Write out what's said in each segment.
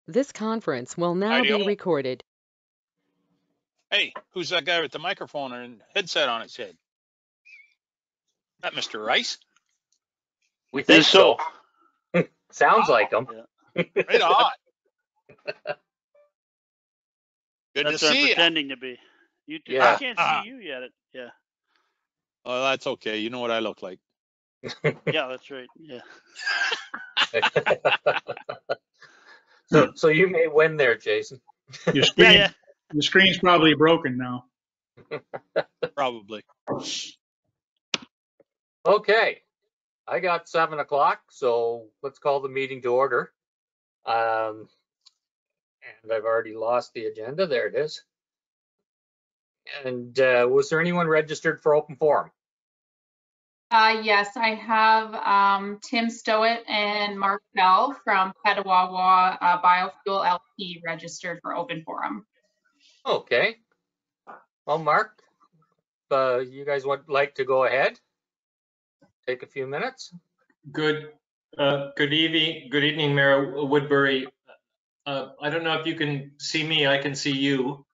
This conference will now be Ideal. recorded. Hey, who's that guy with the microphone and headset on his head? That Mr. Rice? We think so. Sounds like him. Yeah. Right on. Good That's to what I'm see you. pretending to be. You too. Yeah. I can't see you yet. Yeah. Oh, that's okay. You know what I look like. Yeah, that's right. Yeah. So you may win there, Jason. Your screen, Yeah. your screen's probably broken now. Probably. Okay, I got 7 o'clock, so let's call the meeting to order. And I've already lost the agenda. There it is. And was there anyone registered for open forum? Yes, I have Tim Stowett and Mark Bell from Petawawa Biofuel LP registered for open forum. Okay. Well, Mark, you guys would like to go ahead? Take a few minutes. Good evening, Mayor Woodbury. I don't know if you can see me. I can see you.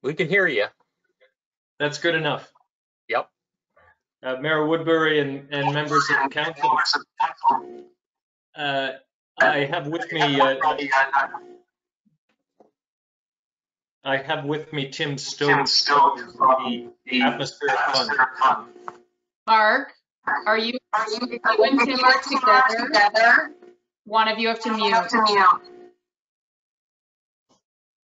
We can hear you. That's good enough. Yep. Mayor Woodbury and members of the council. I have with me Tim Stowett, the Atmospheric Fund. Mark, are you and Tim are together? One of you have to mute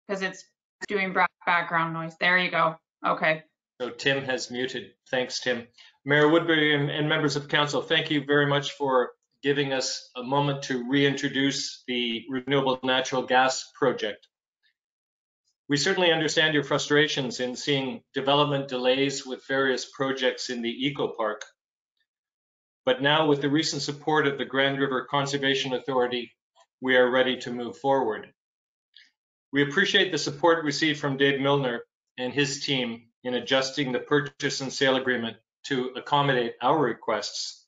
because it's doing background noise. There you go. Okay. So Tim has muted. Thanks, Tim. Mayor Woodbury and members of council, thank you very much for giving us a moment to reintroduce the renewable natural gas project. We certainly understand your frustrations in seeing development delays with various projects in the Eco Park. But now with the recent support of the Grand River Conservation Authority, we are ready to move forward. We appreciate the support received from Dave Milner and his team in adjusting the purchase and sale agreement to accommodate our requests.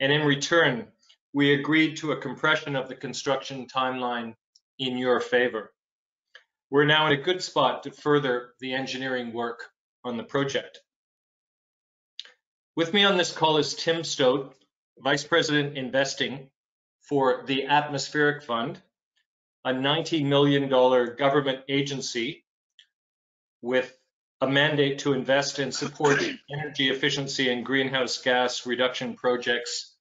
And in return, we agreed to a compression of the construction timeline in your favor. We're now in a good spot to further the engineering work on the project. With me on this call is Tim Stowett, Vice President Investing for the Atmospheric Fund, a $90 million government agency with a mandate to invest and support energy efficiency and greenhouse gas reduction projects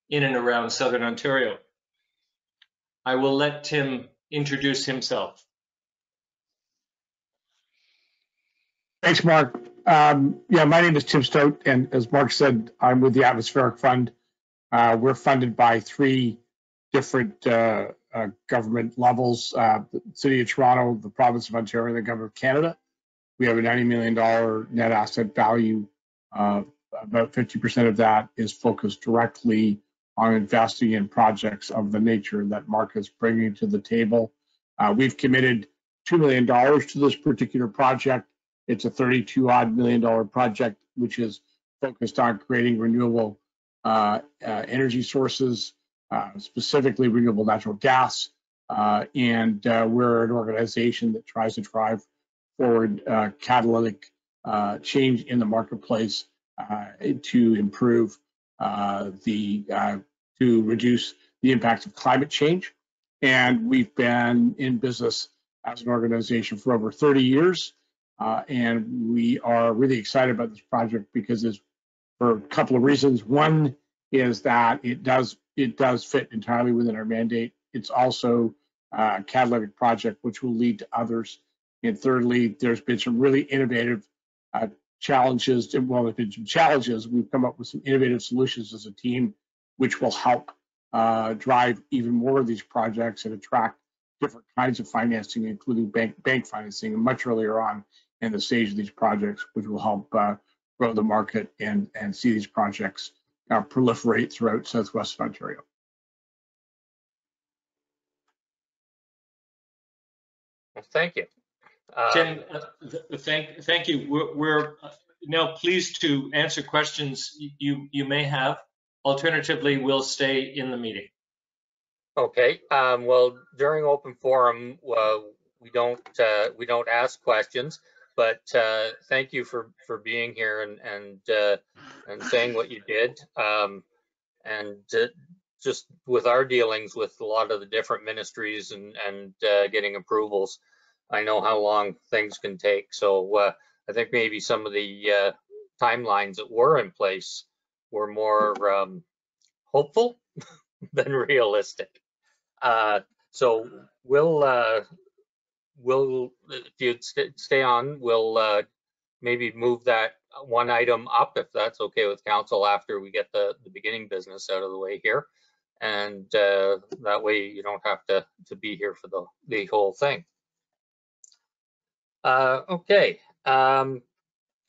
in and around Southern Ontario. I will let Tim introduce himself. Thanks, Mark. Yeah, my name is Tim Stowett, and as Mark said, I'm with the Atmospheric Fund. We're funded by 3 different government levels, the City of Toronto, the Province of Ontario, and the Government of Canada. We have a $90 million net asset value. About 50% of that is focused directly on investing in projects of the nature that Mark is bringing to the table. We've committed $2 million to this particular project. It's a $32-odd million project, which is focused on creating renewable energy sources, specifically renewable natural gas. And we're an organization that tries to drive forward catalytic change in the marketplace to improve to reduce the impact of climate change. And we've been in business as an organization for over 30 years. And we are really excited about this project because it's for a couple of reasons. One is that it does fit entirely within our mandate. It's also a catalytic project which will lead to others. And thirdly, there's been some really innovative challenges. Well, there's been some challenges. We've come up with some innovative solutions as a team, which will help drive even more of these projects and attract different kinds of financing, including bank financing, much earlier on in the stage of these projects, which will help grow the market and see these projects proliferate throughout Southwest Ontario. Well, thank you. Tim, thank you. We're now pleased to answer questions you may have. Alternatively, we'll stay in the meeting. Okay, well, during open forum, we don't ask questions, but thank you for being here and saying what you did. And just with our dealings with a lot of the different ministries and getting approvals, I know how long things can take. So I think maybe some of the timelines that were in place were more hopeful than realistic. So we'll if you stay on, we'll maybe move that one item up if that's okay with council after we get the beginning business out of the way here. And that way you don't have to be here for the whole thing. Okay,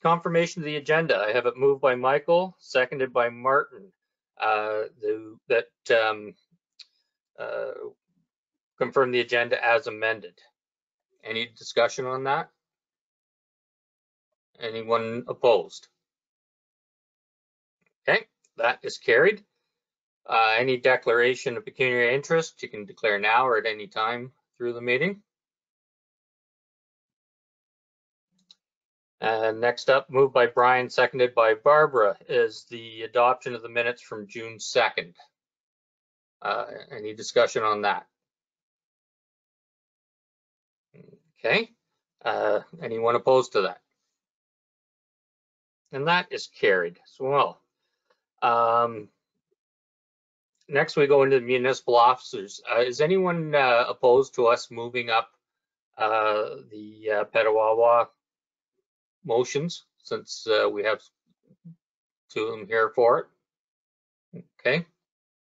confirmation of the agenda. I have it moved by Michael, seconded by Martin. Confirm the agenda as amended. Any discussion on that? Anyone opposed? Okay, that is carried. Any declaration of pecuniary interest, you can declare now or at any time through the meeting. And next up, moved by Brian, seconded by Barbara, is the adoption of the minutes from June 2nd. Any discussion on that? Okay, anyone opposed to that? And that is carried as well. Next, we go into the municipal officers. Is anyone opposed to us moving up the Petawawa motions, since we have two of them here for it? Okay,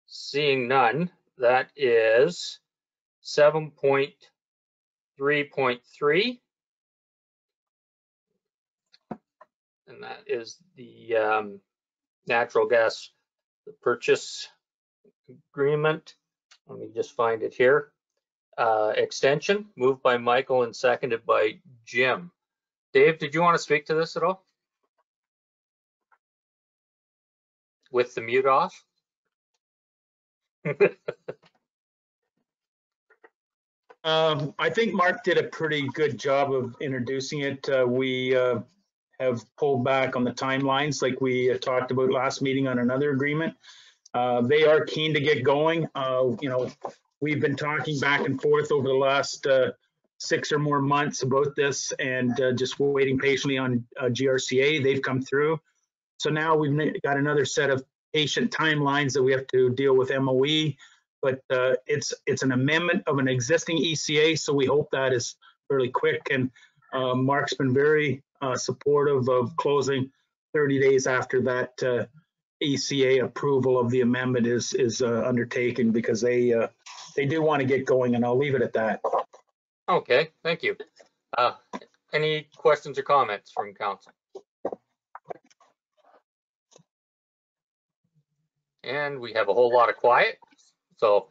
seeing none, that is 7.3.3, and that is the natural gas purchase agreement. Let me just find it here. Extension, moved by Michael and seconded by Jim. Dave, did you want to speak to this at all? With the mute off? I think Mark did a pretty good job of introducing it. We have pulled back on the timelines like we talked about last meeting on another agreement. They are keen to get going. We've been talking back and forth over the last 6 or more months about this and just waiting patiently on GRCA. They've come through. So now we've got another set of patient timelines that we have to deal with MOE, but it's an amendment of an existing ECA, so we hope that is fairly quick. And Mark's been very supportive of closing 30 days after that ECA approval of the amendment is undertaken, because they do want to get going, and I'll leave it at that. Okay, thank you. Any questions or comments from council? And we have a whole lot of quiet. So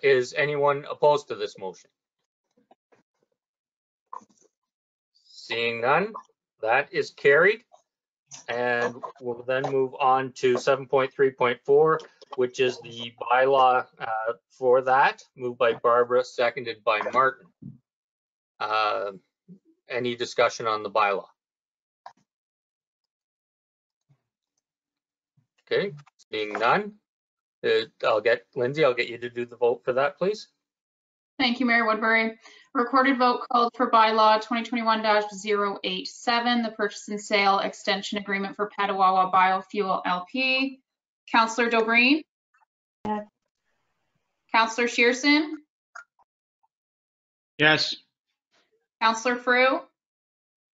is anyone opposed to this motion? Seeing none, that is carried. And we'll then move on to 7.3.4, which is the bylaw for that, moved by Barbara, seconded by Martin. Any discussion on the bylaw? Okay, seeing none, Lindsay, I'll get you to do the vote for that, please. Thank you, Mayor Woodbury. Recorded vote called for bylaw 2021-087, the purchase and sale extension agreement for Petawawa Biofuel LP. Councillor Dobreen? Yes. Councillor Shearson? Yes. Councillor Frew?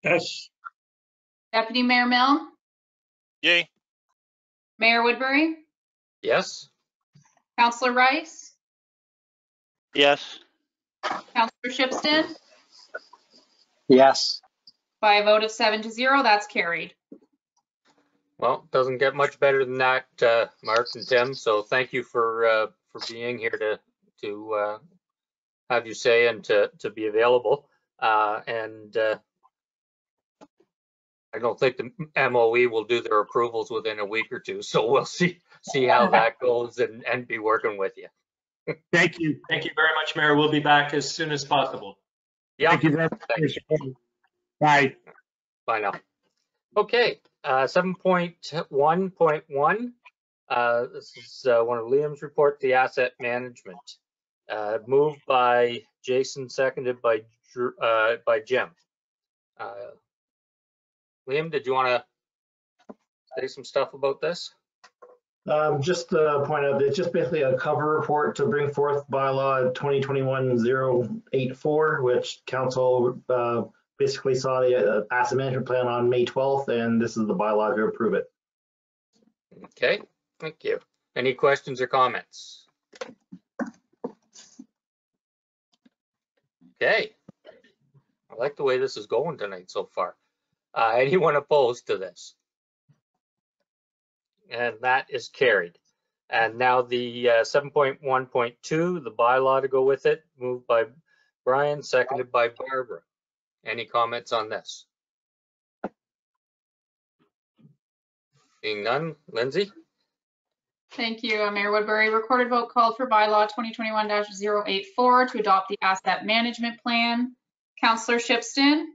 Yes. Deputy Mayor Milne? Yay. Mayor Woodbury? Yes. Councillor Rice? Yes. Councillor Shipston? Yes. By a vote of 7-0, that's carried. Well, doesn't get much better than that, Mark and Tim. So thank you for being here to have you say and to be available. And I don't think the MOE will do their approvals within a week or two. So we'll see how that goes and be working with you. Thank you. Thank you very much, Mayor. We'll be back as soon as possible. Yeah, Thank you very much for your support. Bye. bye now. Okay, 7.1.1. This is one of Liam's report, the asset management. Moved by Jason, seconded by Jim. Liam, did you want to say some stuff about this? Just to point out, it's just basically a cover report to bring forth bylaw 2021-084, which council basically saw the asset management plan on May 12th, and this is the bylaw to approve it. Okay, thank you. Any questions or comments? Okay, I like the way this is going tonight so far. Anyone opposed to this? And that is carried. And now the 7.1.2, the bylaw to go with it, moved by Brian, seconded by Barbara. Any comments on this? Seeing none, Lindsay? Thank you, Mayor Woodbury. Recorded vote called for bylaw 2021-084 to adopt the asset management plan. Councillor Shipston,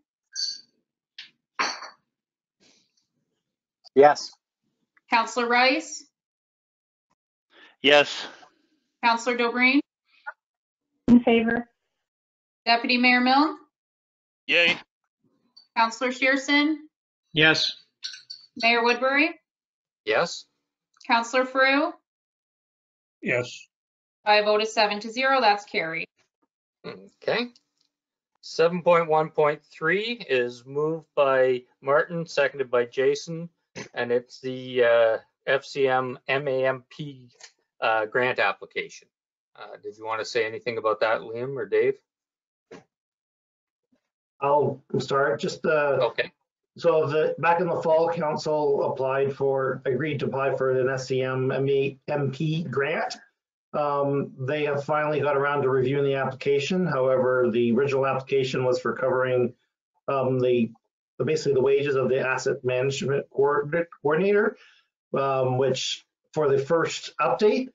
Yes. Councillor Rice, Yes. Councillor Dobreen, In favor. Deputy Mayor Milne, Yay. Councillor Shearson, Yes. Mayor Woodbury, Yes? Councillor Frew. Yes. By a vote of 7-0, that's carried. Okay. 7.1.3 is moved by Martin, seconded by Jason, and it's the FCM MAMP grant application. Did you want to say anything about that, Liam or Dave? I'll start. Just Okay. so back in the fall, council agreed to apply for an SCM MP grant. They have finally got around to reviewing the application. However, the original application was for covering basically the wages of the asset management coordinator, which for the first update,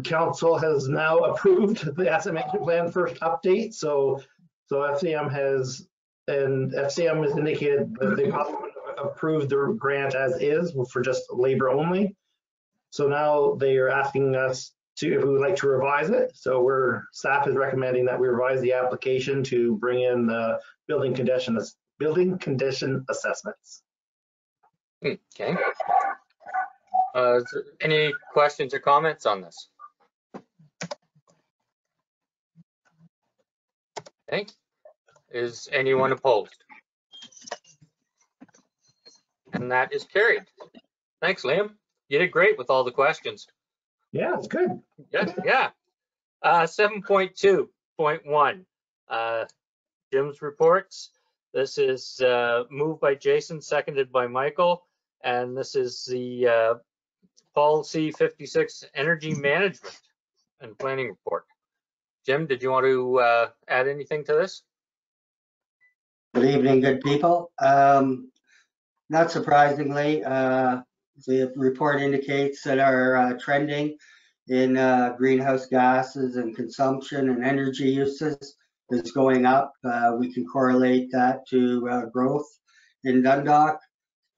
council has now approved the asset management plan first update. So FCM has indicated that they approved the grant as is for just labor only. So now they are asking us if we would like to revise it. So staff is recommending that we revise the application to bring in the building condition assessments. Okay. Is there any questions or comments on this? Okay. Is anyone opposed? And that is carried. Thanks, Liam. You did great with all the questions. Yeah, it's good. Yes, yeah. 7.2.1, Jim's reports. This is moved by Jason, seconded by Michael, and this is the Policy 56 Energy Management and Planning Report. Jim, did you want to add anything to this? Good evening, good people. Not surprisingly, the report indicates that our trending in greenhouse gases and consumption and energy uses is going up. We can correlate that to growth in Dundalk,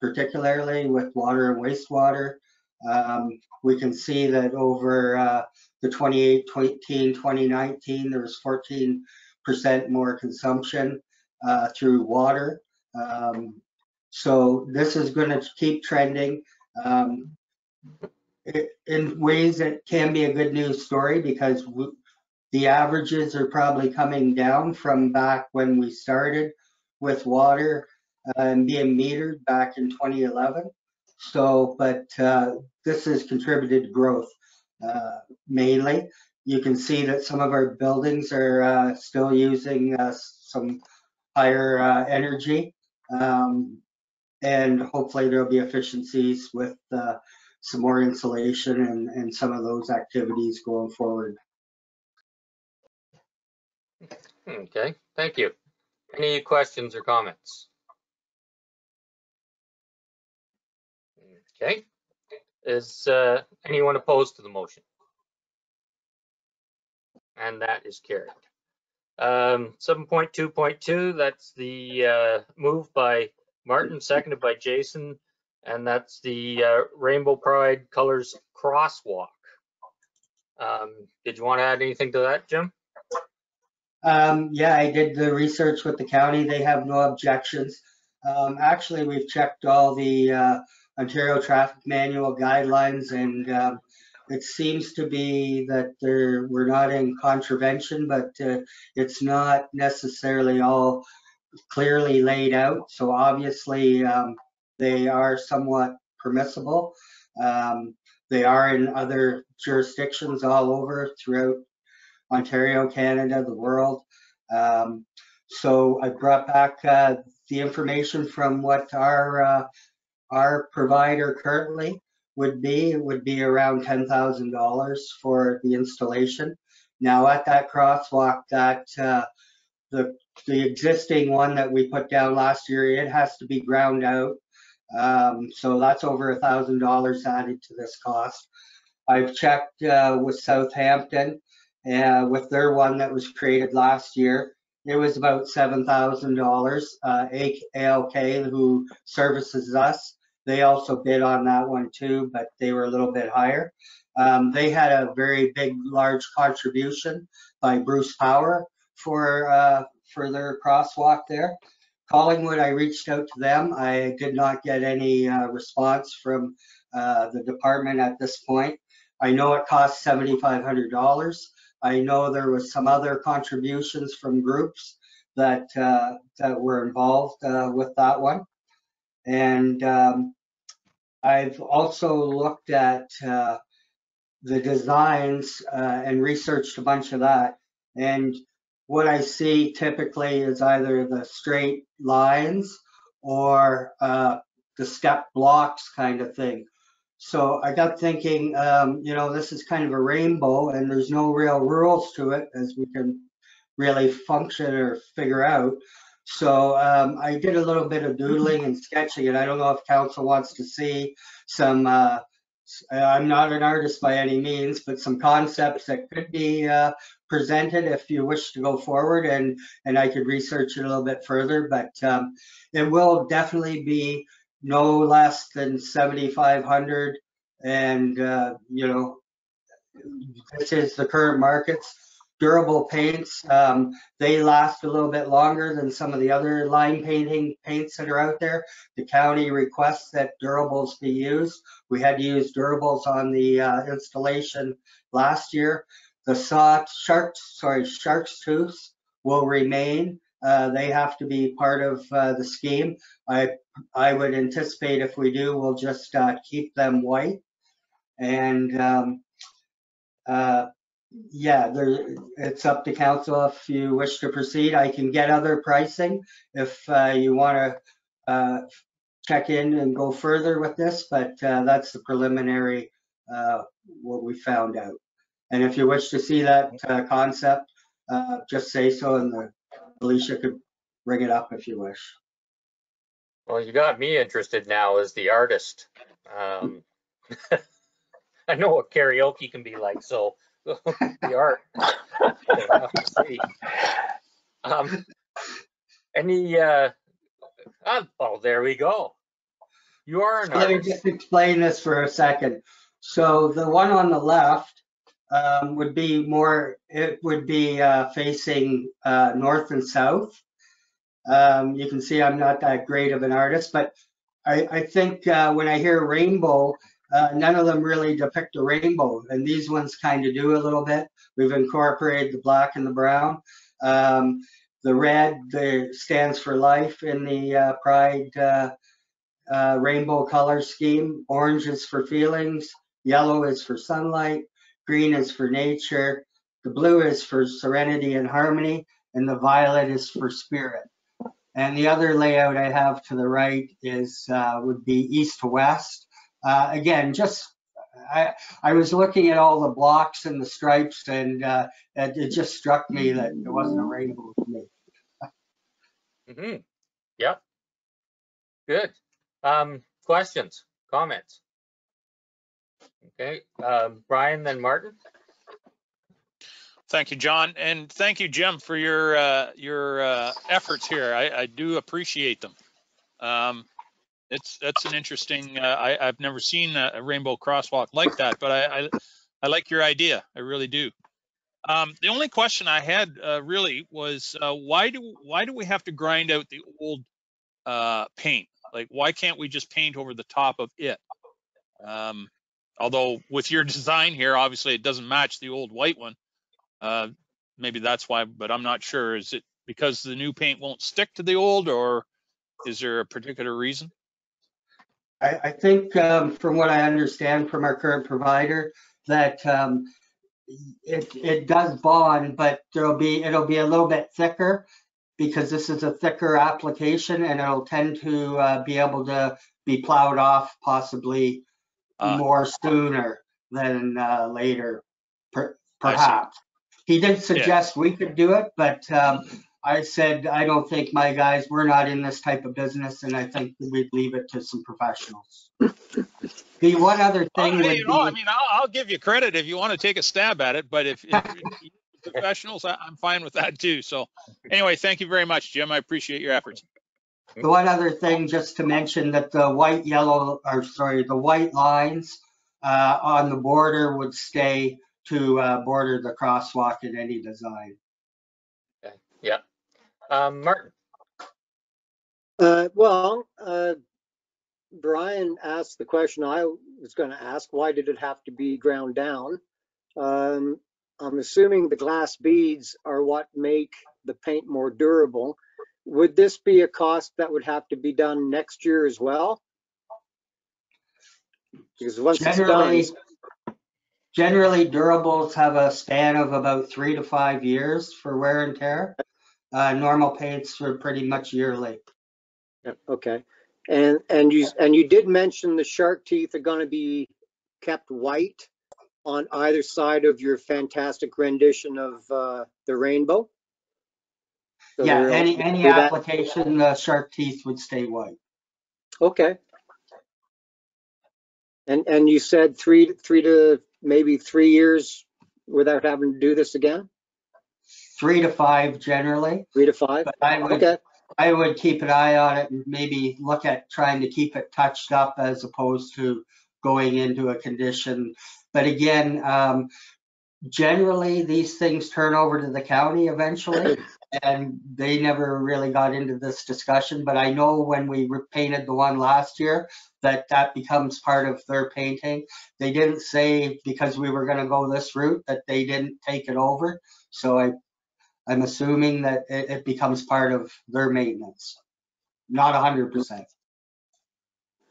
particularly with water and wastewater. We can see that over the 2018-2019, there was 14% more consumption through water. So this is going to keep trending in ways that can be a good news story, because the averages are probably coming down from back when we started with water and being metered back in 2011. So, but this has contributed to growth mainly. You can see that some of our buildings are still using some higher energy, and hopefully there'll be efficiencies with some more insulation and some of those activities going forward. Okay, thank you. Any questions or comments? Okay. Is anyone opposed to the motion? And that is carried. 7.2.2, that's the move by Martin, seconded by Jason, and that's the Rainbow Pride Colors Crosswalk. Did you want to add anything to that, Jim? Yeah, I did the research with the county. They have no objections. Actually, we've checked all the Ontario Traffic Manual guidelines, and it seems to be that we're not in contravention, but it's not necessarily all clearly laid out. So obviously, they are somewhat permissible. They are in other jurisdictions all over throughout Ontario, Canada, the world. So I brought back the information from what our provider currently would be. It would be around $10,000 for the installation. Now at that crosswalk, that the existing one that we put down last year, it has to be ground out. So that's over $1,000 added to this cost. I've checked with Southampton, with their one that was created last year. It was about $7,000. ALK, who services us, they also bid on that one too, but they were a little bit higher. They had a very big, large contribution by Bruce Power for their crosswalk there. Collingwood, I reached out to them. I did not get any response from the department at this point. I know it cost $7,500. I know there was some other contributions from groups that were involved with that one. And I've also looked at the designs and researched a bunch of that. And what I see typically is either the straight lines or the step blocks kind of thing. So I got thinking, this is kind of a rainbow and there's no real rules to it as we can really function or figure out. So I did a little bit of doodling and sketching, and I don't know if council wants to see some, I'm not an artist by any means, but some concepts that could be presented if you wish to go forward, and I could research it a little bit further, but it will definitely be no less than 7,500, and this is the current markets. Durable paints, they last a little bit longer than some of the other line painting paints that are out there. The county requests that durables be used. We had to use durables on the installation last year. The shark's tooth will remain. They have to be part of the scheme. I would anticipate if we do, we'll just keep them white. And it's up to council if you wish to proceed. I can get other pricing if you want to check in and go further with this, but that's the preliminary what we found out. And if you wish to see that concept, just say so, and Alicia could bring it up if you wish. Well, you got me interested now as the artist. I know what karaoke can be like, so the art. We'll have to see. There we go. You are an artist. Let me just explain this for a second. So the one on the left would be facing north and south. You can see I'm not that great of an artist, but I think when I hear rainbow, none of them really depict a rainbow, and these ones kind of do a little bit. We've incorporated the black and the brown. The red stands for life in the Pride rainbow color scheme. Orange is for feelings, yellow is for sunlight, green is for nature, the blue is for serenity and harmony, and the violet is for spirit. And the other layout I have to the right is would be east to west. Again, I was looking at all the blocks and the stripes, and it just struck me that it wasn't a rainbow to me. Mm-hmm. Yep. Good. Questions, comments? Okay, Brian, then Martin. Thank you, John, and thank you, Jim, for your efforts here. I do appreciate them. That's an interesting. I've never seen a rainbow crosswalk like that, but I like your idea. I really do. The only question I had really was why do we have to grind out the old paint? Like, why can't we just paint over the top of it? Although with your design here, obviously it doesn't match the old white one. Maybe that's why, but I'm not sure. Is it because the new paint won't stick to the old, or is there a particular reason? I think from what I understand from our current provider, that it does bond, but it'll be a little bit thicker because this is a thicker application, and it'll tend to be able to be plowed off possibly more sooner than later, perhaps. He did suggest we could do it, but I said, I don't think my guys, we're not in this type of business, and I think we'd leave it to some professionals. The one other thing would be, I mean, I'll give you credit if you want to take a stab at it, but if professionals, I'm fine with that too. So anyway, thank you very much, Jim. I appreciate your efforts. the one other thing just to mention that the white lines on the border would stay to border the crosswalk in any design. Okay. Yeah. Martin. Brian asked the question I was going to ask, why did it have to be ground down? I'm assuming the glass beads are what make the paint more durable. Would this be a cost that would have to be done next year as well? Because once generally durables have a span of about 3 to 5 years for wear and tear. Normal paints are pretty much yearly. Yeah, okay. And you did mention the shark teeth are going to be kept white on either side of your fantastic rendition of the rainbow. So yeah, any application, the shark teeth would stay white. Okay. And you said three to maybe 3 years without having to do this again? 3 to 5 generally. 3 to 5. But I would keep an eye on it and maybe look at trying to keep it touched up as opposed to going into a condition. But again, generally these things turn over to the county eventually, and they never really got into this discussion. But I know when we painted the one last year, that becomes part of their painting. They didn't say because we were going to go this route that they didn't take it over. So I'm assuming that it becomes part of their maintenance. Not 100%.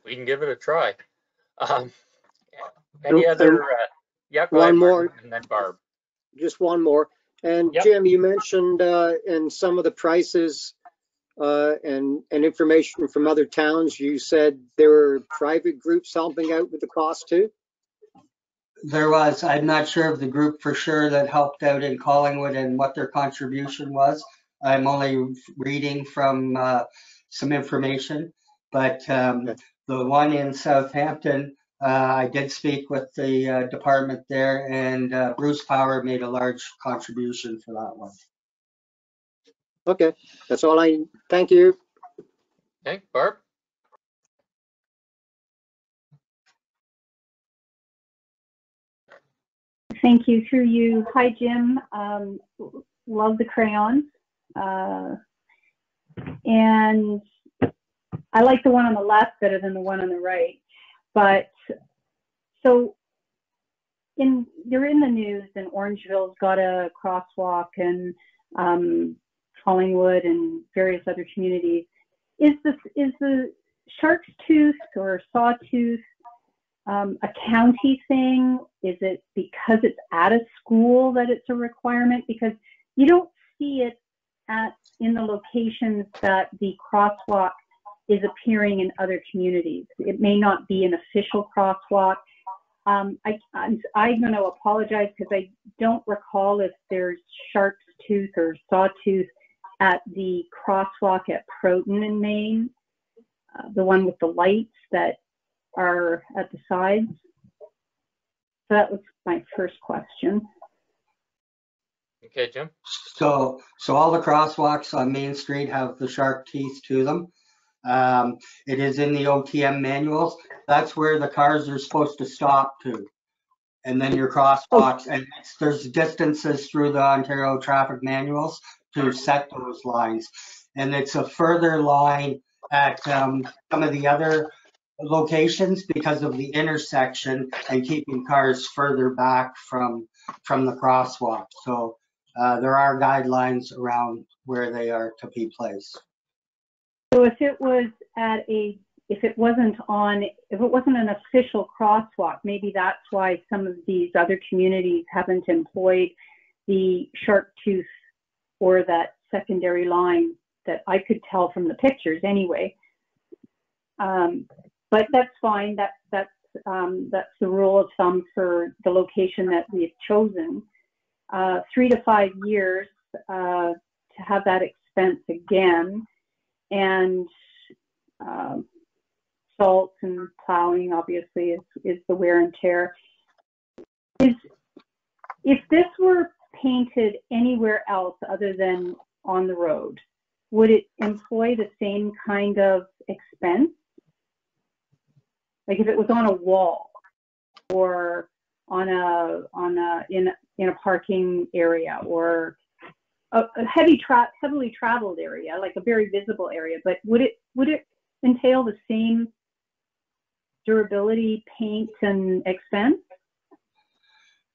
We can give it a try. Any other? Yeah, go ahead, one more. Martin, and then Barb. Just one more. And yep. Jim, you mentioned in some of the prices and information from other towns, you said there were private groups helping out with the cost too? There was. I'm not sure of the group for sure that helped out in Collingwood and what their contribution was. I'm only reading from some information, but the one in Southampton, I did speak with the department there, and Bruce Power made a large contribution for that one. Okay, that's all I, thank you. Okay, Barb? Thank you, through you. Hi, Jim. Love the crayons. And I like the one on the left better than the one on the right. But so you're in the news, and Orangeville's got a crosswalk, and Collingwood and various other communities. Is the Shark's Tooth or Sawtooth a county thing? Is it because it's at a school that it's a requirement? Because you don't see it in the locations that the crosswalk is appearing in other communities. It may not be an official crosswalk. I'm going to apologize because I don't recall if there's Shark's Tooth or Sawtooth at the crosswalk at Proton in Maine, the one with the lights that are at the sides. So that was my first question. Okay, Jim? So all the crosswalks on Main Street have the sharp teeth to them. It is in the OTM manuals. That's where the cars are supposed to stop to. And then your crosswalks, and there's distances through the Ontario traffic manuals to set those lines. And it's a further line at some of the other locations because of the intersection and keeping cars further back from the crosswalk. So there are guidelines around where they are to be placed. So if it wasn't an official crosswalk, maybe that's why some of these other communities haven't employed the sharp tooth or that secondary line that I could tell from the pictures anyway. But that's fine. That's the rule of thumb for the location that we've chosen. 3 to 5 years to have that expense again, and salt and plowing obviously is the wear and tear. If this were painted anywhere else other than on the road, would it employ the same kind of expense? Like if it was on a wall or in a parking area or a heavily traveled area, like a very visible area, but would it entail the same durability, paint, and expense?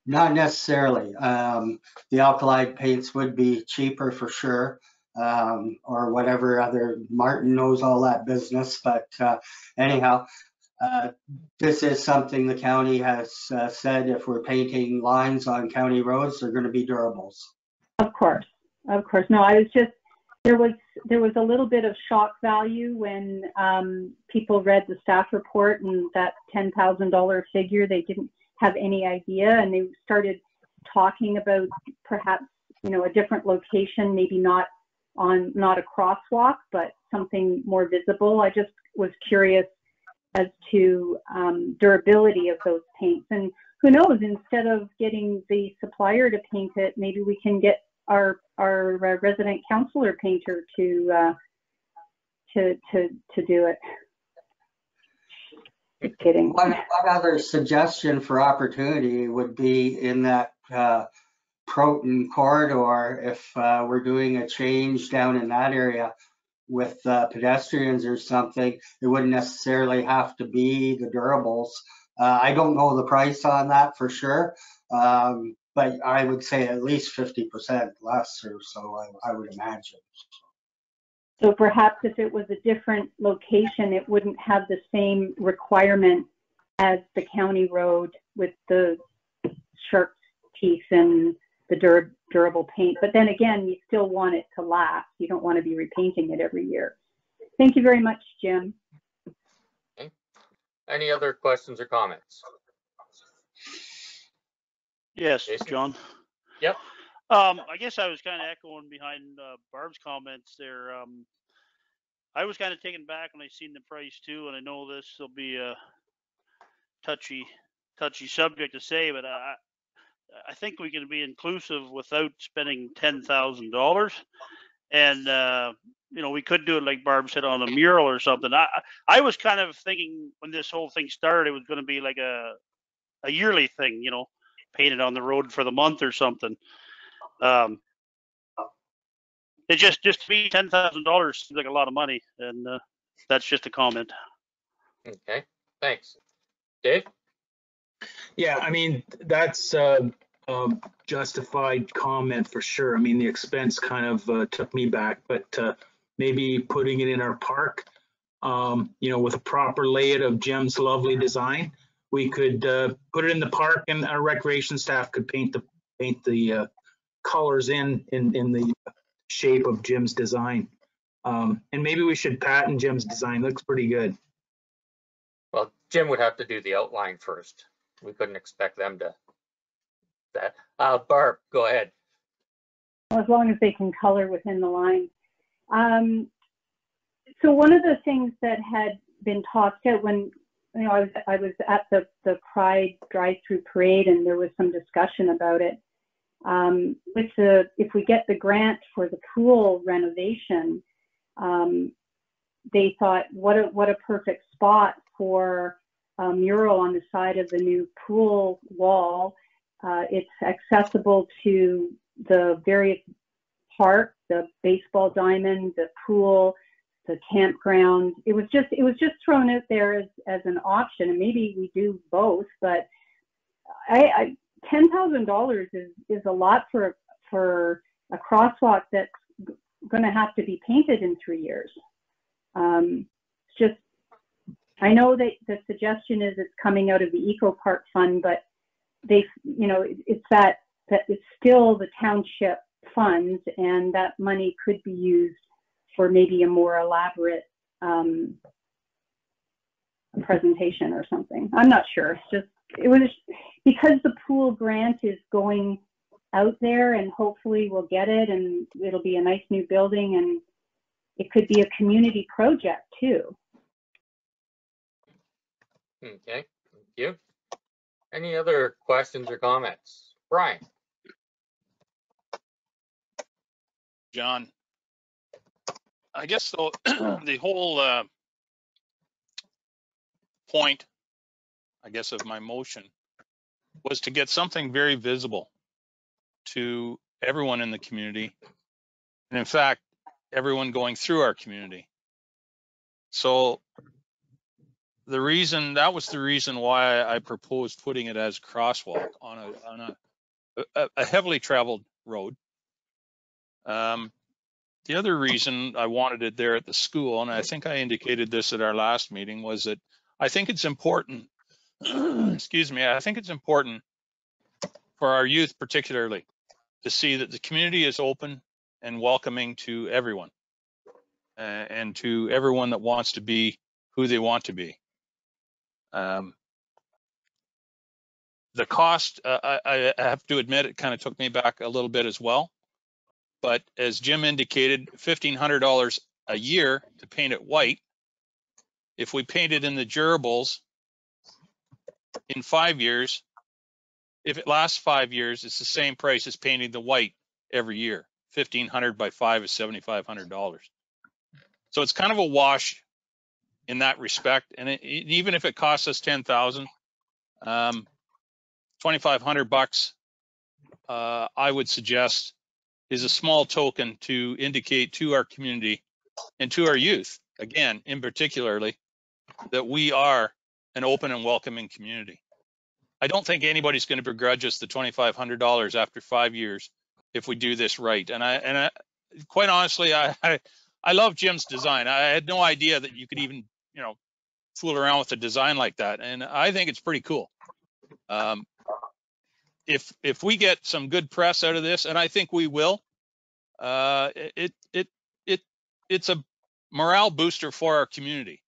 Not necessarily. The alkali paints would be cheaper for sure, or whatever other, Martin knows all that business, but anyhow, this is something the county has said if we're painting lines on county roads, they're going to be durables. Of course. No, I was just, there was a little bit of shock value when people read the staff report and that $10,000 figure. They didn't have any idea, and they started talking about perhaps, a different location, maybe not a crosswalk, but something more visible. I just was curious as to durability of those paints. And who knows, instead of getting the supplier to paint it, maybe we can get our resident councillor painter to do it. Just kidding. One other suggestion for opportunity would be in that Proton corridor, if we're doing a change down in that area with pedestrians or something, it wouldn't necessarily have to be the durables. I don't know the price on that for sure, but I would say at least 50% less or so, I would imagine. So perhaps if it was a different location, it wouldn't have the same requirement as the county road with the sharp teeth and the durable paint. But then again, you still want it to last. You don't want to be repainting it every year. Thank you very much, Jim. Okay. Any other questions or comments? Yes, Jason? John. Yep. I guess I was kind of echoing behind Barb's comments there. I was kind of taken back when I seen the price too, and I know this will be a touchy subject to say, but I think we can be inclusive without spending $10,000, and we could do it like Barb said on a mural or something. I was kind of thinking when this whole thing started, it was going to be like a yearly thing, painted on the road for the month or something. It just to me, $10,000 seems like a lot of money, and that's just a comment. Okay, thanks. Dave? Yeah, I mean, that's justified comment for sure. I mean, the expense kind of took me back, but maybe putting it in our park, with a proper layout of Jim's lovely design, we could put it in the park, and our recreation staff could paint the colors in the shape of Jim's design. And maybe we should patent Jim's design. Looks pretty good. Well, Jim would have to do the outline first. We couldn't expect them to that. Barb, go ahead. Well, as long as they can color within the line. So one of the things that had been tossed out when I was at the Pride drive-through parade, and there was some discussion about it. if we get the grant for the pool renovation, they thought, what a perfect spot for a mural on the side of the new pool wall. It's accessible to the various parks, the baseball diamond, the pool, the campground. It was just thrown out there as an option, and maybe we do both. But $10,000 is a lot for a crosswalk that's going to have to be painted in 3 years. It's just, I know that the suggestion is it's coming out of the Eco Park Fund, but it's that it's still the township funds, and that money could be used for maybe a more elaborate presentation or something. I'm not sure. It was because the pool grant is going out there, and hopefully we'll get it, and it'll be a nice new building, and it could be a community project too. Okay, thank you. Any other questions or comments? Brian? John, I guess the whole point, I guess, of my motion was to get something very visible to everyone in the community, and in fact, everyone going through our community. So that was the reason why I proposed putting it as crosswalk on a heavily traveled road. The other reason I wanted it there at the school, and I think I indicated this at our last meeting, was that I think it's important, excuse me, I think it's important for our youth particularly to see that the community is open and welcoming to everyone, and to everyone that wants to be who they want to be. The cost, I have to admit, it kind of took me back a little bit as well. But as Jim indicated, $1,500 a year to paint it white. If we paint it in the durables in 5 years, if it lasts 5 years, it's the same price as painting the white every year. 1,500 by 5 is $7,500. So it's kind of a wash in that respect. And even if it costs us $10,000, $2,500, I would suggest, is a small token to indicate to our community and to our youth, again, in particularly, that we are an open and welcoming community. I don't think anybody's going to begrudge us the $2,500 after 5 years if we do this right. And I quite honestly, I love Jim's design. I had no idea that you could even, fool around with a design like that. And I think it's pretty cool. If we get some good press out of this, and I think we will, it's a morale booster for our community.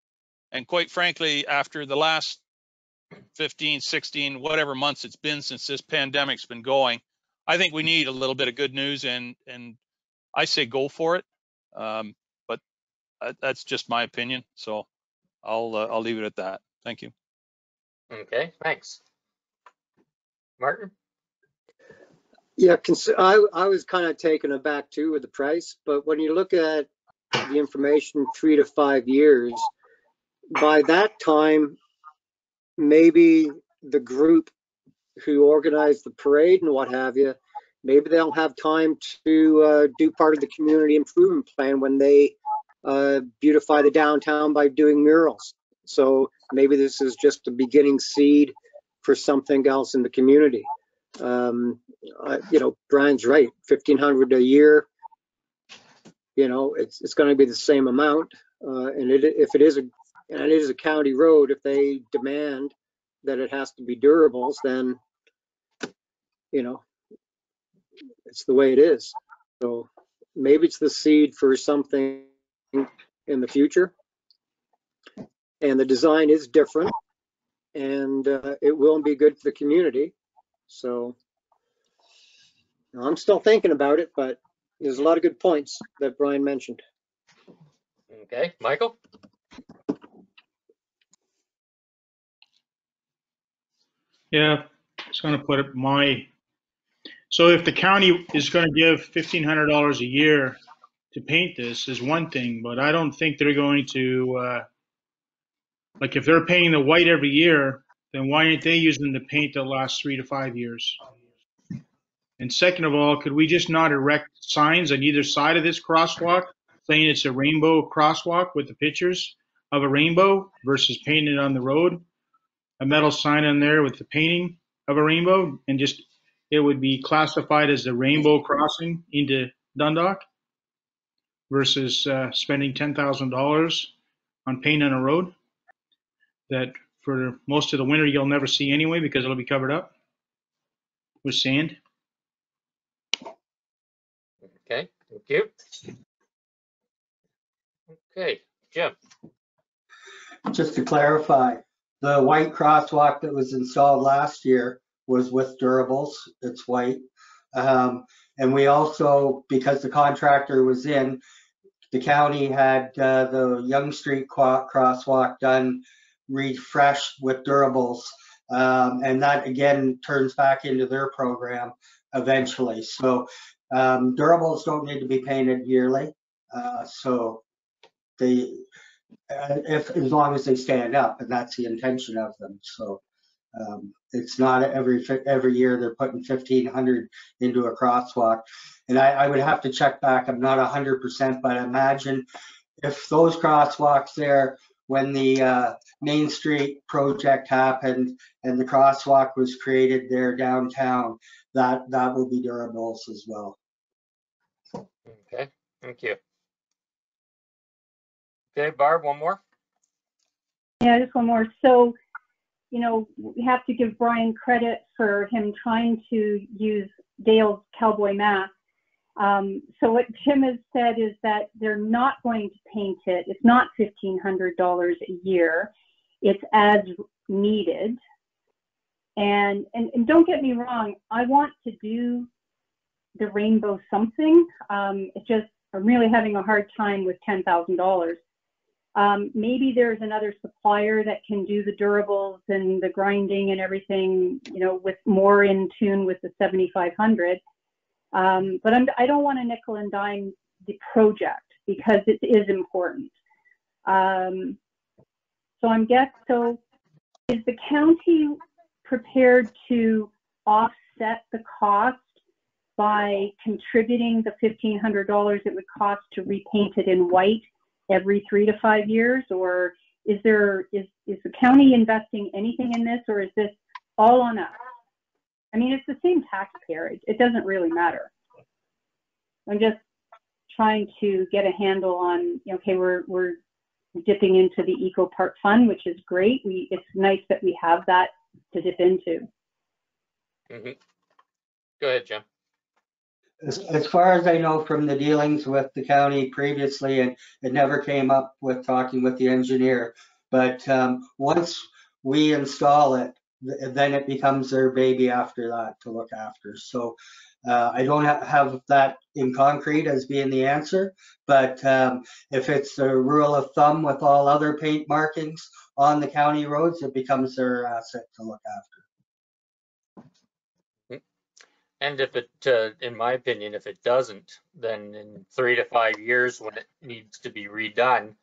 And quite frankly, after the last 15, 16, whatever months it's been since this pandemic's been going, I think we need a little bit of good news, and I say go for it. But that's just my opinion. So I'll leave it at that. Thank you. Okay, thanks. Martin? Yeah, I was kind of taken aback too with the price, but when you look at the information 3 to 5 years, by that time, maybe the group who organized the parade and what have you, maybe they'll have time to do part of the community improvement plan when they beautify the downtown by doing murals. So maybe this is just the beginning seed for something else in the community. Brian's right, $1,500 a year, it's going to be the same amount. And if it is a county road, if they demand that it has to be durables, then, it's the way it is. So maybe it's the seed for something in the future. And the design is different, and it will be good for the community. So I'm still thinking about it, but there's a lot of good points that Brian mentioned. Okay, Michael? Yeah, just going to put my So if the county is going to give $1,500 a year to paint this is one thing, but I don't think they're going to, like if they're paying the white every year, then why aren't they using the paint that lasts 3 to 5 years? And second of all, could we just not erect signs on either side of this crosswalk saying it's a rainbow crosswalk with the pictures of a rainbow versus painting it on the road? A metal sign on there with the painting of a rainbow, and just it would be classified as the rainbow crossing into Dundalk versus spending $10,000 on paint on a road that for most of the winter you'll never see anyway because it'll be covered up with sand. Okay, thank you. Okay, Jim. Just to clarify, the white crosswalk that was installed last year was with durables. It's white. And we also, because the contractor was in, the county had the Young Street crosswalk done, refreshed with durables. And that again turns back into their program eventually. So durables don't need to be painted yearly. So they, as long as they stand up, and that's the intention of them. So it's not every year they're putting 1,500 into a crosswalk. And I would have to check back. I'm not 100%, but imagine if those crosswalks there, when the Main Street project happened and the crosswalk was created there downtown, that will be durables as well. Okay, thank you. Okay, Barb, one more. Yeah, just one more. So, you know, we have to give Brian credit for him trying to use Dale's cowboy math. So what Jim has said is that they're not going to paint it. It's not $1,500 a year. It's as needed. And don't get me wrong, I want to do the rainbow something. It's just, I'm really having a hard time with $10,000. Maybe there's another supplier that can do the durables and the grinding and everything, you know, with more in tune with the 7,500. But I don't want to nickel and dime the project because it is important. So is the county prepared to offset the cost by contributing the $1,500 it would cost to repaint it in white every 3 to 5 years? Or is the county investing anything in this, or is this all on us? I mean, it's the same taxpayer. It doesn't really matter. I'm just trying to get a handle on, okay, we're dipping into the Eco Park Fund, which is great. It's nice that we have that to dip into. Mm-hmm. Go ahead, Jim. As far as I know from the dealings with the county previously, and it never came up with talking with the engineer, but once we install it, then it becomes their baby after that to look after. So I don't have that in concrete as being the answer, but if it's a rule of thumb with all other paint markings on the county roads, it becomes their asset to look after. And if it, in my opinion, if it doesn't, then in 3 to 5 years when it needs to be redone,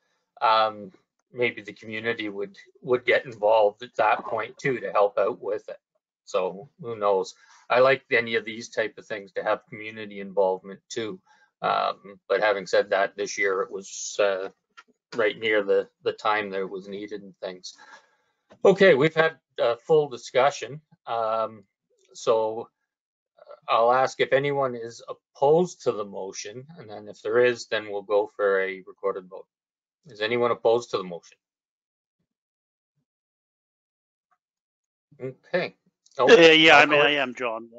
maybe the community would get involved at that point too to help out with it. So who knows? I like any of these type of things to have community involvement too. But having said that, this year it was right near the time that it was needed and things. Okay, we've had a full discussion. So I'll ask if anyone is opposed to the motion, and then if there is, then we'll go for a recorded vote. Is anyone opposed to the motion? Okay. Oh, yeah, I mean, I am, John.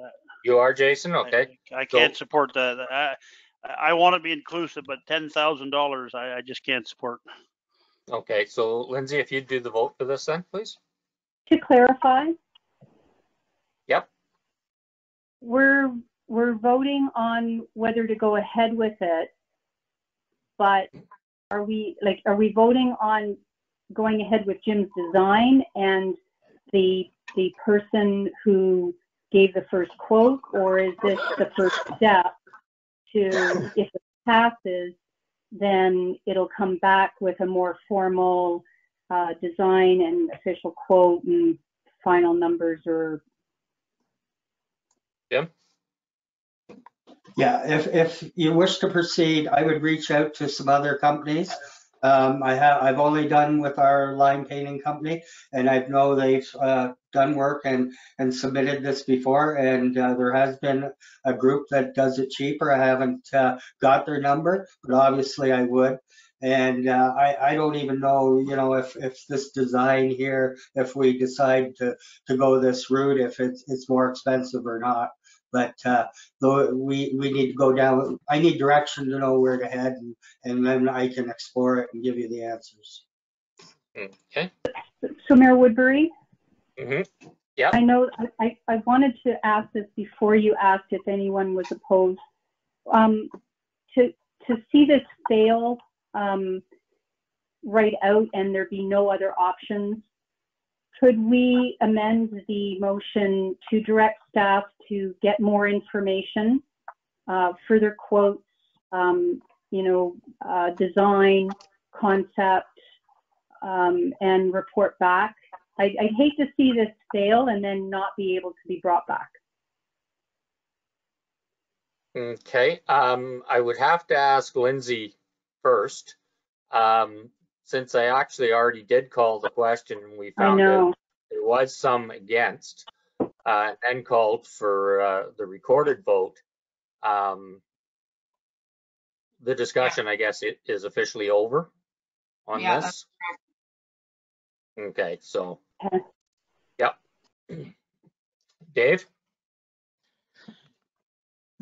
You are, Jason? Okay. I can't support that. I want to be inclusive, but $10,000, I just can't support. Okay, so Lindsay, if you'd do the vote for this then, please. To clarify? Yep. We're voting on whether to go ahead with it, but are we voting on going ahead with Jim's design and the person who gave the first quote, or is this the first step to, if it passes, then it'll come back with a more formal design and official quote and final numbers? Or Jim? Yeah, if you wish to proceed, I would reach out to some other companies. I've only done with our line painting company, and I know they've done work and submitted this before, and there has been a group that does it cheaper. I haven't got their number, but obviously I would. And I don't even know, if this design here, if we decide to go this route, if it's more expensive or not. But though we need to go down, I need direction to know where to head, and then I can explore it and give you the answers. Okay. so, Mayor Woodbury, Mm-hmm. Yeah. I know I wanted to ask this before you asked if anyone was opposed. To see this fail right out and there be no other options, could we amend the motion to direct staff to get more information, further quotes, design, concept, and report back? I'd hate to see this fail and then not be able to be brought back. Okay. I would have to ask Lindsay first. Since I actually already did call the question and we found out there was some against, and then called for the recorded vote. The discussion, I guess, it is officially over on this. Okay, so, yep. Dave?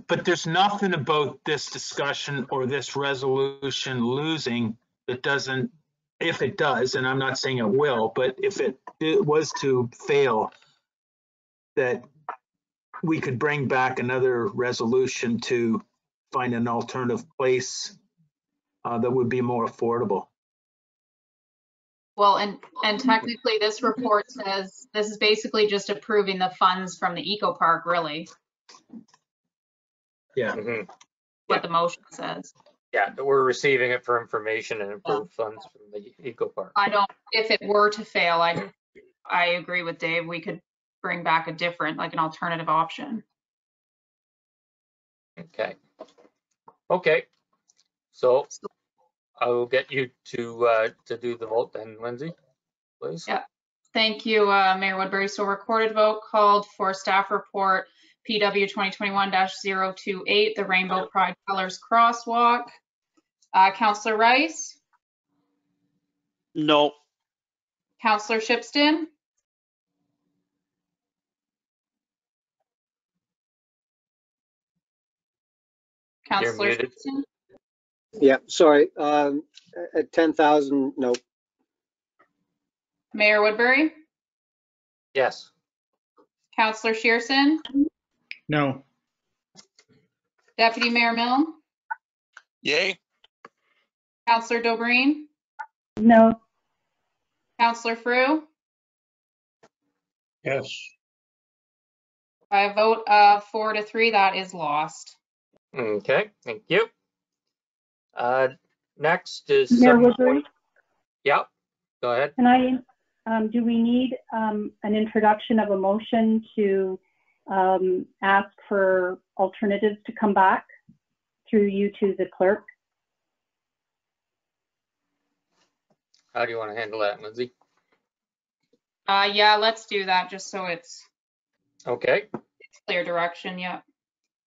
But there's nothing about this discussion or this resolution losing that doesn't, if it does, and I'm not saying it will, but if it was to fail, that we could bring back another resolution to find an alternative place that would be more affordable. Well, and technically this report says this is basically just approving the funds from the eco park, really. Yeah. Mm-hmm. What the motion says. Yeah, we're receiving it for information and improved funds from the eco park. I don't, if it were to fail, I agree with Dave. We could bring back a different, like an alternative option. Okay. Okay. So I will get you to do the vote then, Lindsay, please. Yeah. Thank you, Mayor Woodbury. So recorded vote called for staff report PW 2021-028, the Rainbow Pride Colors Crosswalk. Councillor Rice? No. Councillor Shipston? Councillor Shipston? Yeah, sorry. At 10,000, no. Mayor Woodbury? Yes. Councillor Shearson? No. Deputy Mayor Milne? Yay. Councillor Dobreen? No. Councillor Frew? Yes. By a vote of 4-3, that is lost. Okay, thank you. Next is Mayor Woodbury? Yep, go ahead. Can I, do we need an introduction of a motion to ask for alternatives to come back through you to the clerk? How do you want to handle that, Lindsay? Yeah, let's do that just so it's Okay. clear direction. Yeah.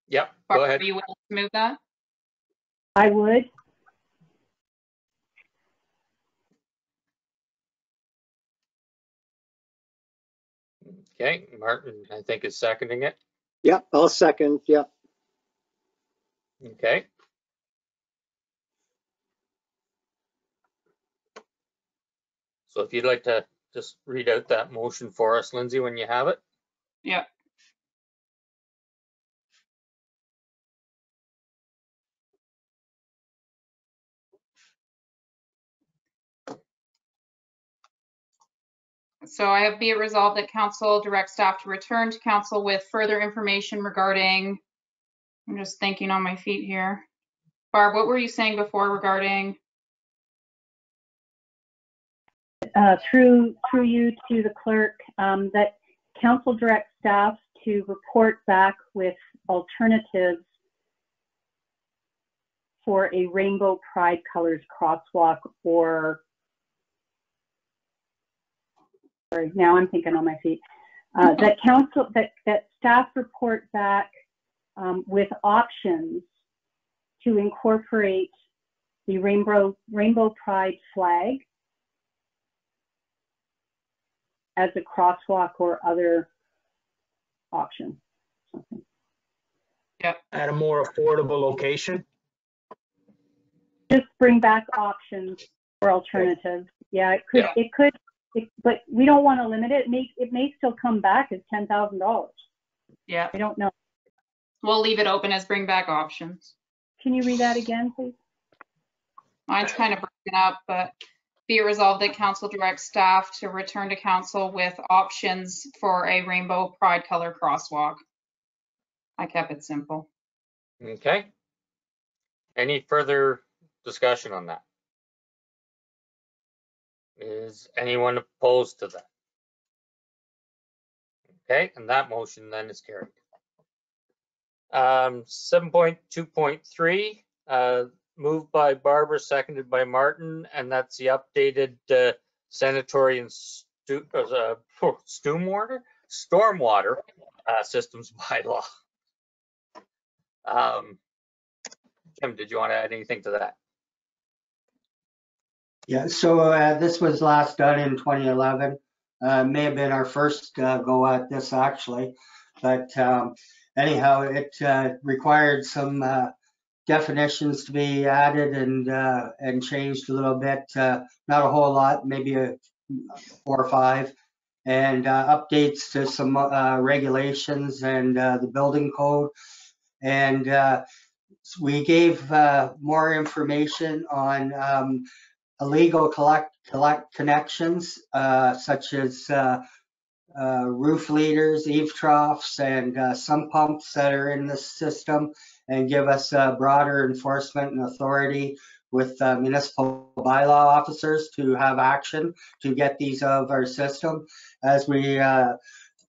Yep, go ahead. Are you willing to move that? I would. Okay, Martin, I think is seconding it. Yeah, I'll second. Yeah. Okay. So if you'd like to just read out that motion for us, Lindsay, when you have it. Yeah. So I have be it resolved that council direct staff to return to council with further information regarding, I'm just thinking on my feet here. Barb, what were you saying before regarding? Through you to the clerk, that council direct staff to report back with alternatives for a rainbow pride colors crosswalk, or, sorry, now I'm thinking on my feet. That council, that staff report back with options to incorporate the rainbow pride flag as a crosswalk or other option. Something. At a more affordable location. Just bring back options or alternatives. Yeah, it could, but we don't want to limit it. It may still come back as $10,000. Yeah. I don't know. We'll leave it open as bring back options. Can you read that again, please? Mine's kind of broken up, but be it resolved that council directs staff to return to council with options for a rainbow pride color crosswalk. I kept it simple. Okay. Any further discussion on that? Is anyone opposed to that? Okay, and that motion then is carried. 7.2.3, moved by Barbara, seconded by Martin, and that's the updated sanitary and stormwater systems bylaw. Tim, did you want to add anything to that? Yeah, so this was last done in 2011. May have been our first go at this actually, but anyhow, it required some definitions to be added and changed a little bit. Not a whole lot, maybe 4 or 5, and updates to some regulations and the building code. And we gave more information on illegal connections, such as roof leaders, eave troughs, and sump pumps that are in the system, and give us broader enforcement and authority with municipal bylaw officers to have action to get these out of our system. As we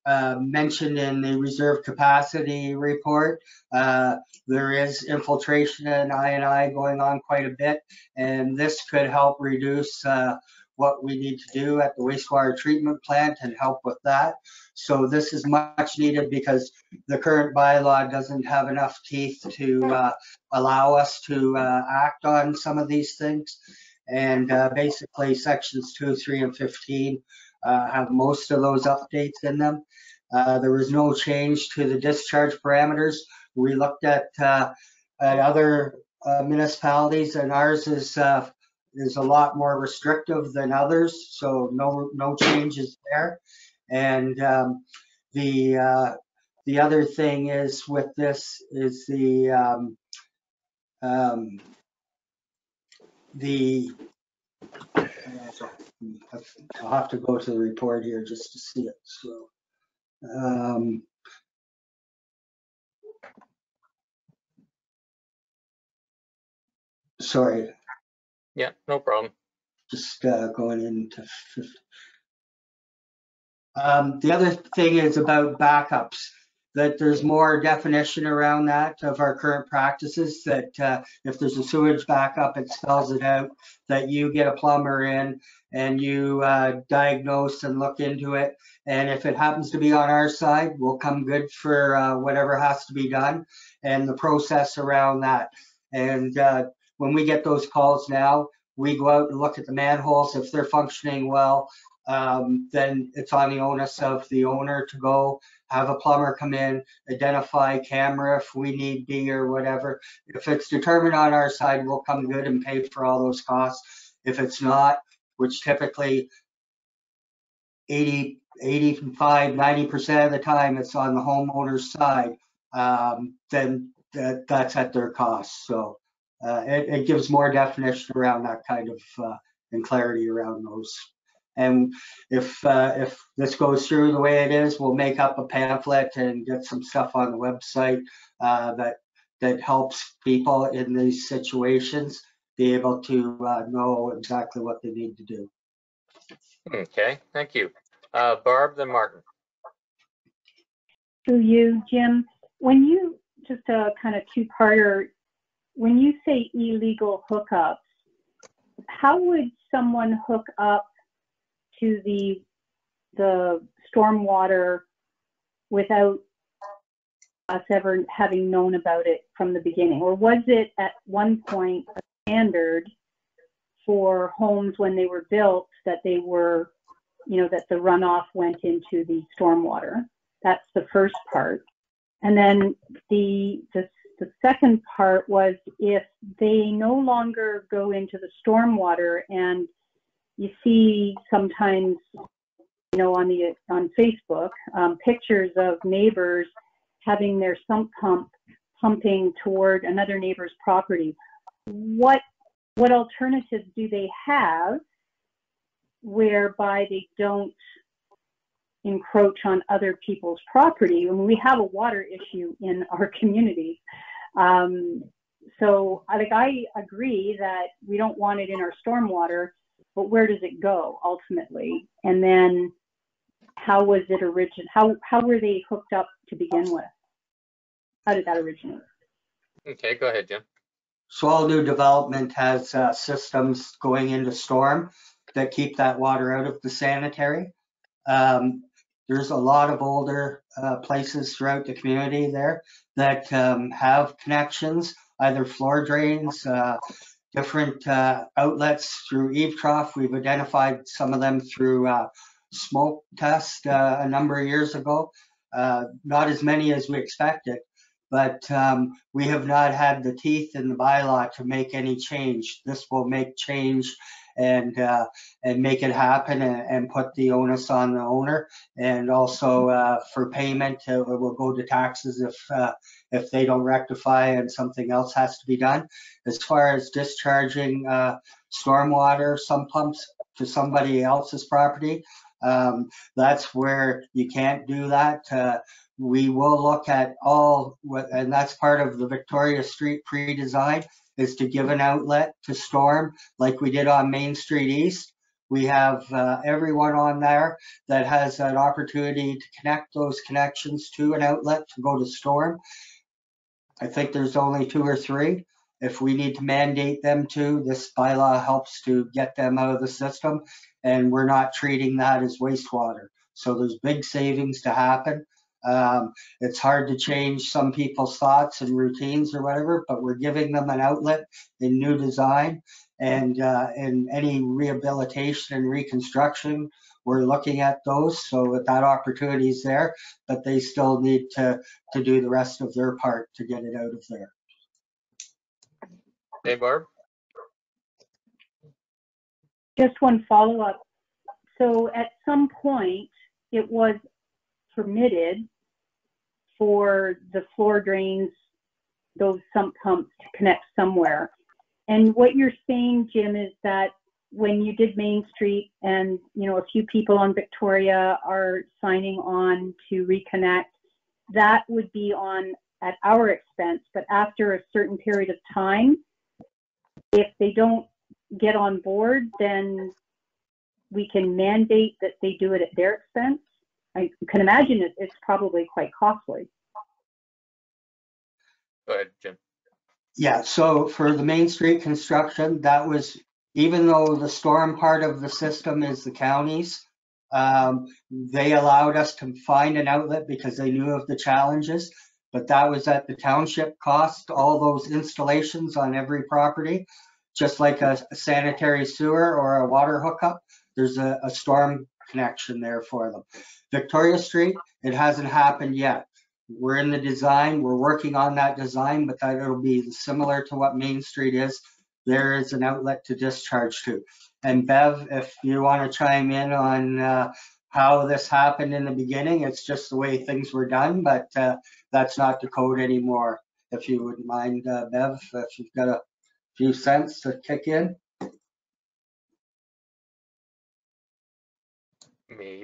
mentioned in the reserve capacity report, there is infiltration in I&I going on quite a bit, and this could help reduce what we need to do at the wastewater treatment plant and help with that. So this is much needed because the current bylaw doesn't have enough teeth to allow us to act on some of these things. And basically sections 2, 3, and 15 have most of those updates in them. There was no change to the discharge parameters. We looked at other municipalities, and ours is a lot more restrictive than others, so no changes there. And the other thing is with this is I'll have to go to the report here just to see it. So. Sorry. Yeah, no problem. Just going into 50. The other thing is about backups, that there's more definition around that of our current practices, that if there's a sewage backup, it spells it out, that you get a plumber in and you diagnose and look into it. And if it happens to be on our side, we'll come good for whatever has to be done and the process around that. And when we get those calls now, we go out and look at the manholes. If they're functioning well, then it's on the onus of the owner to go have a plumber come in, identify camera if we need be or whatever. If it's determined on our side, we'll come good and pay for all those costs. If it's not, which typically 80, 85, 90% of the time it's on the homeowner's side, then that's at their cost. So it gives more definition around that kind of and clarity around those. And if this goes through the way it is, we'll make up a pamphlet and get some stuff on the website that helps people in these situations be able to know exactly what they need to do. Okay, thank you. Barb, then Martin. To you, Jim, when you, just a kind of two-parter, when you say illegal hookups, how would someone hook up to the stormwater without us ever having known about it from the beginning? Or was it at one point a standard for homes when they were built that they were, that the runoff went into the stormwater? That's the first part. And then the second part was, if they no longer go into the stormwater, and you see sometimes, on Facebook, pictures of neighbors having their sump pump pumping toward another neighbor's property, what alternatives do they have whereby they don't encroach on other people's property? When we have a water issue in our community. So I agree that we don't want it in our stormwater, but where does it go ultimately? And then how was it how were they hooked up to begin with? How did that originate? Okay, go ahead, Jim. So all new development has systems going into storm that keep that water out of the sanitary. There's a lot of older places throughout the community there that have connections, either floor drains, different outlets through eave trough. We've identified some of them through smoke test a number of years ago. Not as many as we expected, but we have not had the teeth in the bylaw to make any change. This will make change and make it happen and put the onus on the owner. And also for payment, it will go to taxes if they don't rectify and something else has to be done. As far as discharging stormwater, sump pumps to somebody else's property, that's where you can't do that. We will look at and that's part of the Victoria Street pre-design, is to give an outlet to storm like we did on Main Street East. We have everyone on there that has an opportunity to connect those connections to an outlet to go to storm. I think there's only 2 or 3. If we need to mandate them to, this bylaw helps to get them out of the system, and we're not treating that as wastewater. So there's big savings to happen. It's hard to change some people's thoughts and routines or whatever, but we're giving them an outlet in new design, and in any rehabilitation and reconstruction, we're looking at those so that opportunity is there, but they still need to do the rest of their part to get it out of there. Hey, Barb. Just one follow-up. So at some point, it was permitted for the floor drains, those sump pumps, to connect somewhere. And what you're saying, Jim, is that when you did Main Street and, a few people on Victoria are signing on to reconnect, that would be at our expense. But after a certain period of time, if they don't get on board, then we can mandate that they do it at their expense. I can imagine it's probably quite costly. Go ahead, Jim. Yeah, so for the Main Street construction, that was, even though the storm part of the system is the county's, they allowed us to find an outlet because they knew of the challenges, but that was at the township cost, all those installations on every property, just like a sanitary sewer or a water hookup, there's a storm connection there for them. Victoria Street, it hasn't happened yet. We're in the design, we're working on that design, but that it'll be similar to what Main Street is. There is an outlet to discharge to. And Bev, if you want to chime in on how this happened in the beginning, it's just the way things were done, but that's not the code anymore. If you wouldn't mind, Bev, if you've got a few cents to kick in.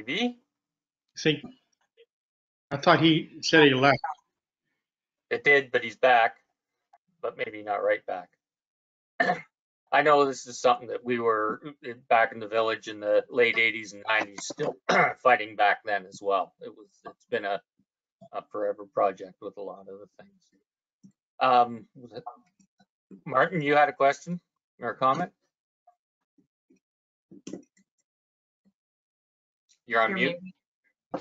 Maybe I thought he said he left. it did, but he's back, but maybe not right back. I know this is something that we were back in the village in the late 80s and 90s still fighting back then as well. It's been a forever project with a lot of the things. Martin, you had a question or a comment? You're on mute. I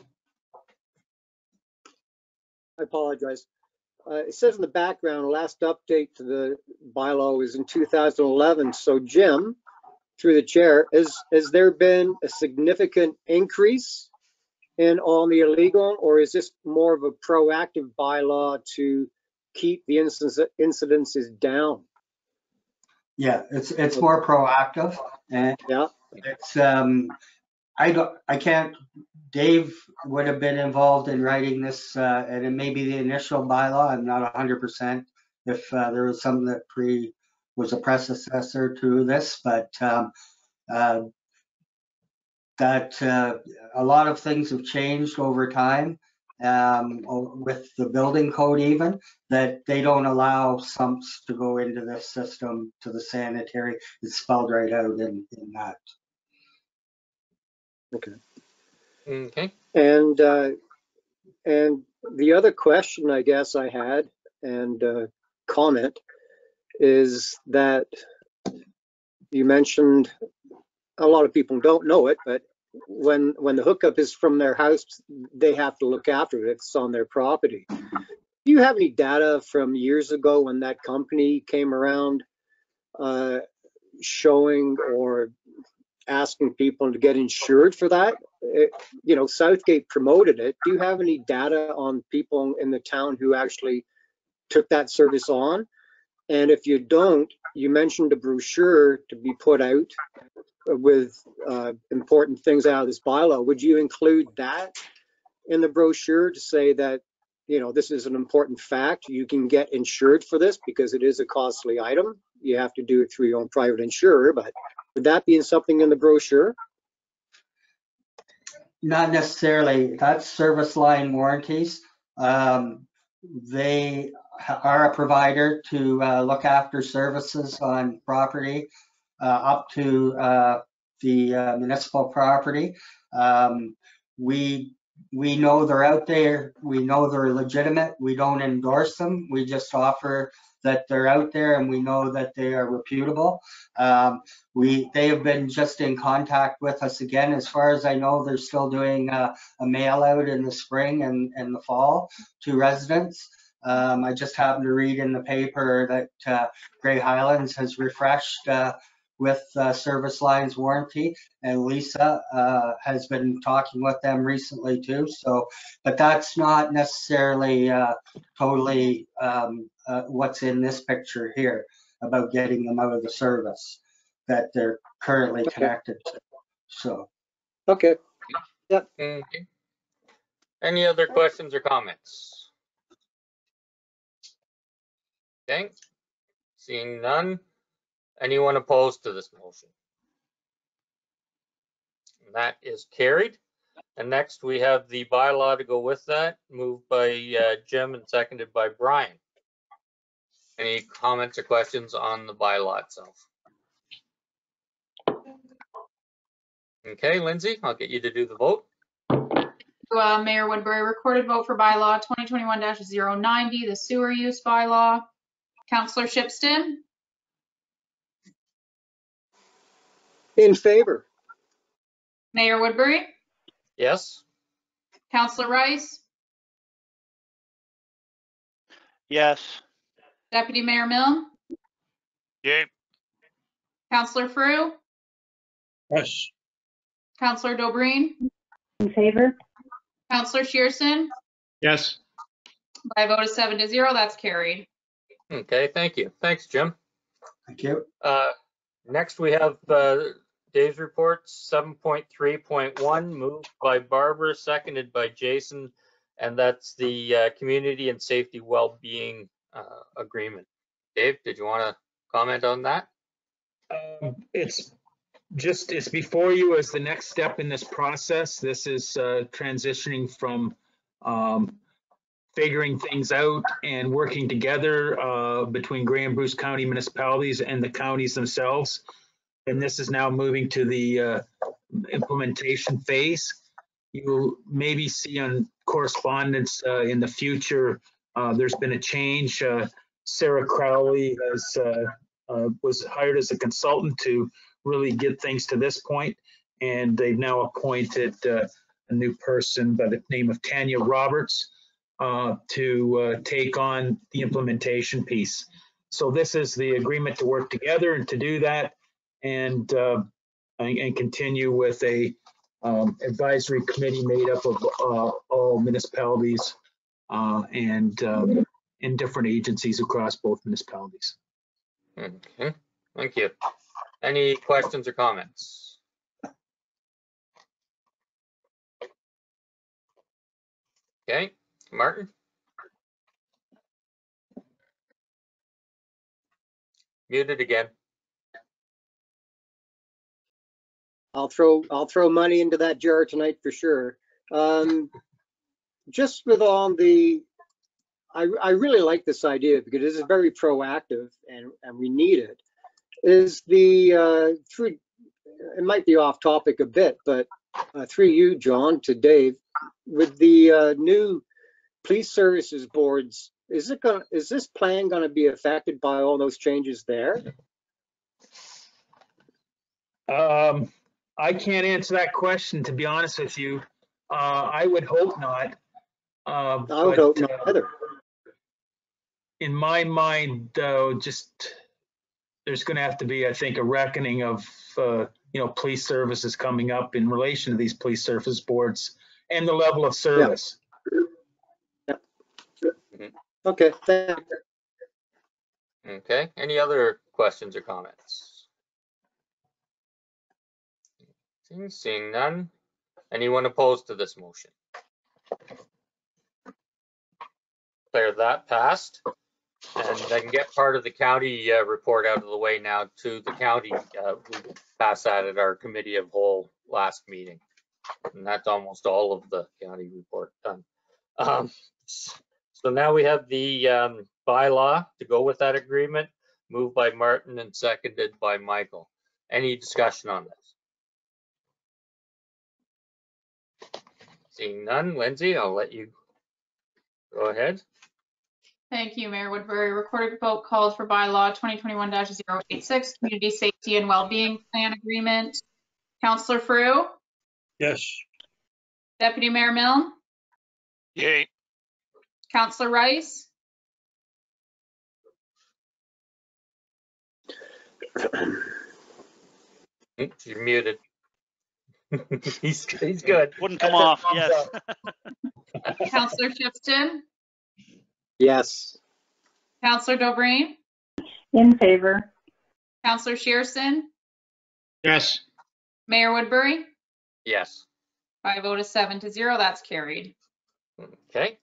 apologize. It says in the background, last update to the bylaw was in 2011. So Jim, through the chair, has there been a significant increase in on the illegal, or is this more of a proactive bylaw to keep the incidences down? Yeah, it's more proactive, and Yeah. it's I can't. Dave would have been involved in writing this, and it may be the initial bylaw. I'm not 100% if there was something that was a predecessor to this, but that a lot of things have changed over time with the building code, even that they don't allow sumps to go into this system to the sanitary. It's spelled right out in that. Okay. Okay. And the other question I guess I had and comment is that you mentioned, a lot of people don't know it, but when the hookup is from their house, they have to look after it. It's on their property. Do you have any data from years ago when that company came around showing or asking people to get insured for that? You know, Southgate promoted it. Do you have any data on people in the town who actually took that service on? And if you don't, you mentioned a brochure to be put out with important things out of this bylaw. Would you include that in the brochure to say that, you know, this is an important fact, you can get insured for this because it is a costly item? You have to do it through your own private insurer, but would that be something in the brochure? Not necessarily. That's service line warranties. They are a provider to look after services on property up to the municipal property. We know they're out there. We know they're legitimate. We don't endorse them. We just offer that they're out there, and we know that they are reputable. They have been just in contact with us again. As far as I know, they're still doing a mail out in the spring and the fall to residents. I just happened to read in the paper that Grey Highlands has refreshed with Service Lines warranty, and Lisa has been talking with them recently too. So, but that's not necessarily totally what's in this picture here about getting them out of the service that they're currently connected to. So. Okay. Yep. Okay. Any other questions or comments? Okay. Seeing none. Anyone opposed to this motion? That is carried. And next we have the bylaw to go with that, moved by Jim and seconded by Brian. Any comments or questions on the bylaw itself? Okay, Lindsay, I'll get you to do the vote. Mayor Woodbury, recorded vote for bylaw 2021-090, the sewer use bylaw. Councillor Shipston, In favor? Mayor Woodbury, Yes. Councillor Rice, Yes. Deputy Mayor Milne, Yay. Councillor Frew, Yes. Councillor Dobreen, In favor? Councillor Shearson. Yes. By a vote of 7-0, that's carried. Okay, thank you. Thanks, Jim. Thank you. Next we have Dave's report 7.3.1, moved by Barbara, seconded by Jason, and that's the community and safety well-being agreement. Dave, did you want to comment on that? It's just it's before you as the next step in this process. This is transitioning from figuring things out and working together between Grey and Bruce County municipalities and the counties themselves. And this is now moving to the implementation phase. You'll maybe see on correspondence in the future, there's been a change. Sarah Crowley was hired as a consultant to really get things to this point, and they've now appointed a new person by the name of Tanya Roberts to take on the implementation piece. So this is the agreement to work together and to do that, and continue with a advisory committee made up of all municipalities and different agencies across both municipalities. Okay, thank you. Any questions or comments? Okay, Martin? Muted again. I'll throw money into that jar tonight for sure. Just with all the, I really like this idea because it is very proactive and we need it. Is the through, it might be off topic a bit, but through you, John, to Dave, with the new police services boards, is this plan going to be affected by all those changes there? I can't answer that question, to be honest with you. I would hope not. I would hope not either. In my mind, though, just there's going to have to be, I think, a reckoning of police services coming up in relation to these police service boards and the level of service. Yeah. Okay. Thank you. Okay. Any other questions or comments? Seeing none. Anyone opposed to this motion? Declare that passed. And I can get part of the county report out of the way now to the county. We passed that at our committee of whole last meeting. And that's almost all of the county report done. So now we have the bylaw to go with that agreement, moved by Martin and seconded by Michael. Any discussion on this? Seeing none, Lindsay, I'll let you go ahead. Thank you, Mayor Woodbury. Recorded vote called for bylaw 2021-086, Community Safety and Wellbeing Plan Agreement. Councillor Frew? Yes. Deputy Mayor Milne? Yay. Councillor Rice? You're muted. he's good. Wouldn't come off, yes. Councillor Shipston? Yes. Councillor Dobreen? In favor. Councillor Shearson? Yes. Mayor Woodbury? Yes. By a vote of 7-0, that's carried. Okay.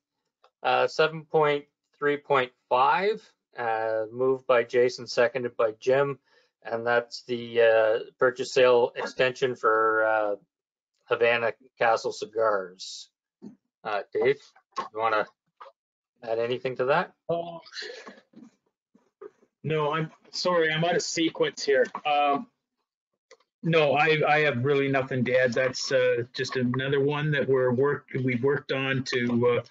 7.3.5, moved by Jason, seconded by Jim. And that's the purchase sale extension for Havana Castle Cigars. Dave, you want to add anything to that? No, I'm sorry, I'm out of sequence here. No, I have really nothing to add. That's just another one that we've worked on to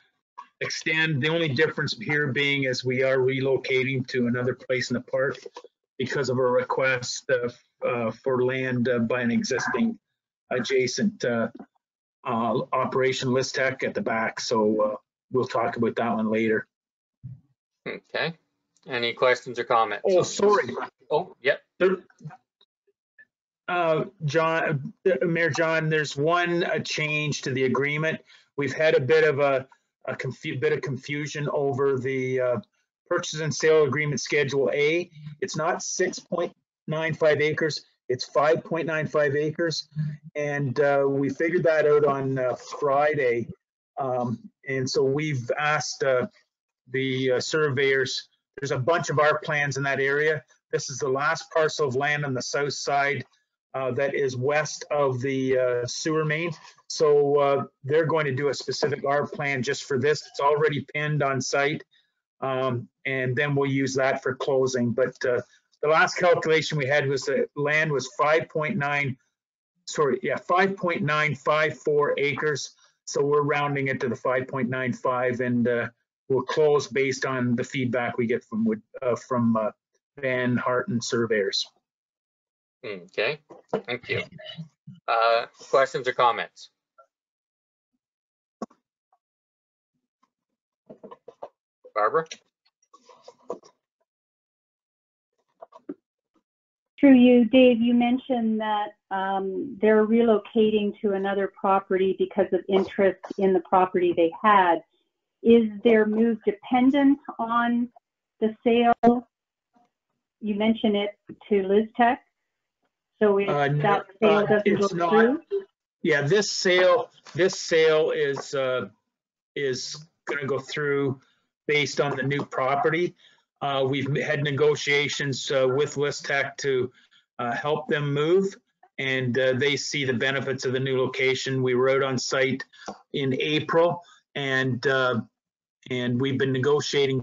extend. The only difference here being is we are relocating to another place in the park because of a request for land by an existing adjacent operation, Listec, at the back. So we'll talk about that one later. Okay. Any questions or comments? Oh, sorry. Oh, yep. John, Mayor John, there's one change to the agreement. We've had a bit of bit of confusion over the purchase and sale agreement Schedule A. It's not 6.95 acres, it's 5.95 acres. And we figured that out on Friday. And so we've asked the surveyors, there's a bunch of our plans in that area. This is the last parcel of land on the south side that is west of the sewer main. So they're going to do a specific ARB plan just for this. It's already pinned on site. And then we'll use that for closing. But the last calculation we had was the land was 5.954 acres. So we're rounding it to the 5.95, and we'll close based on the feedback we get from Van Harten surveyors. Okay, thank you. Questions or comments? Barbara? Through you, Dave, you mentioned that they're relocating to another property because of interest in the property they had. Is their move dependent on the sale? You mentioned it to Liztech. So if that sale doesn't go through? Yeah, this sale is going to go through based on the new property. We've had negotiations with Liztech to help them move, and they see the benefits of the new location. We were out on site in April, and we've been negotiating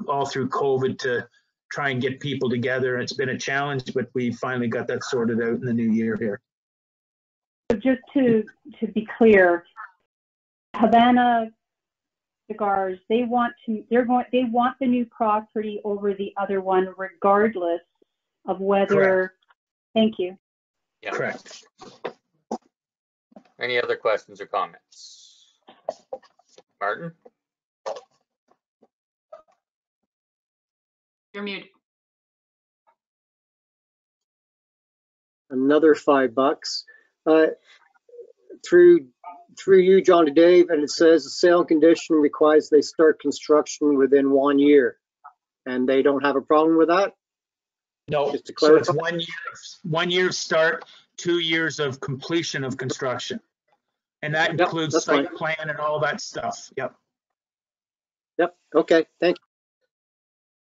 all through COVID to try and get people together. It's been a challenge, but we finally got that sorted out in the new year here. So just to be clear, Havana Cigars, they want the new property over the other one regardless of whether. Correct. Thank you. Yeah. Correct. Any other questions or comments? Martin? You're muted. Another $5. Through you, John, to Dave, and it says the sale condition requires they start construction within 1 year, and they don't have a problem with that? No, Just to so it's clarify. 1 year start, 2 years of completion of construction. And that includes that's site fine. plan and all that stuff. Yep. Yep, okay, thank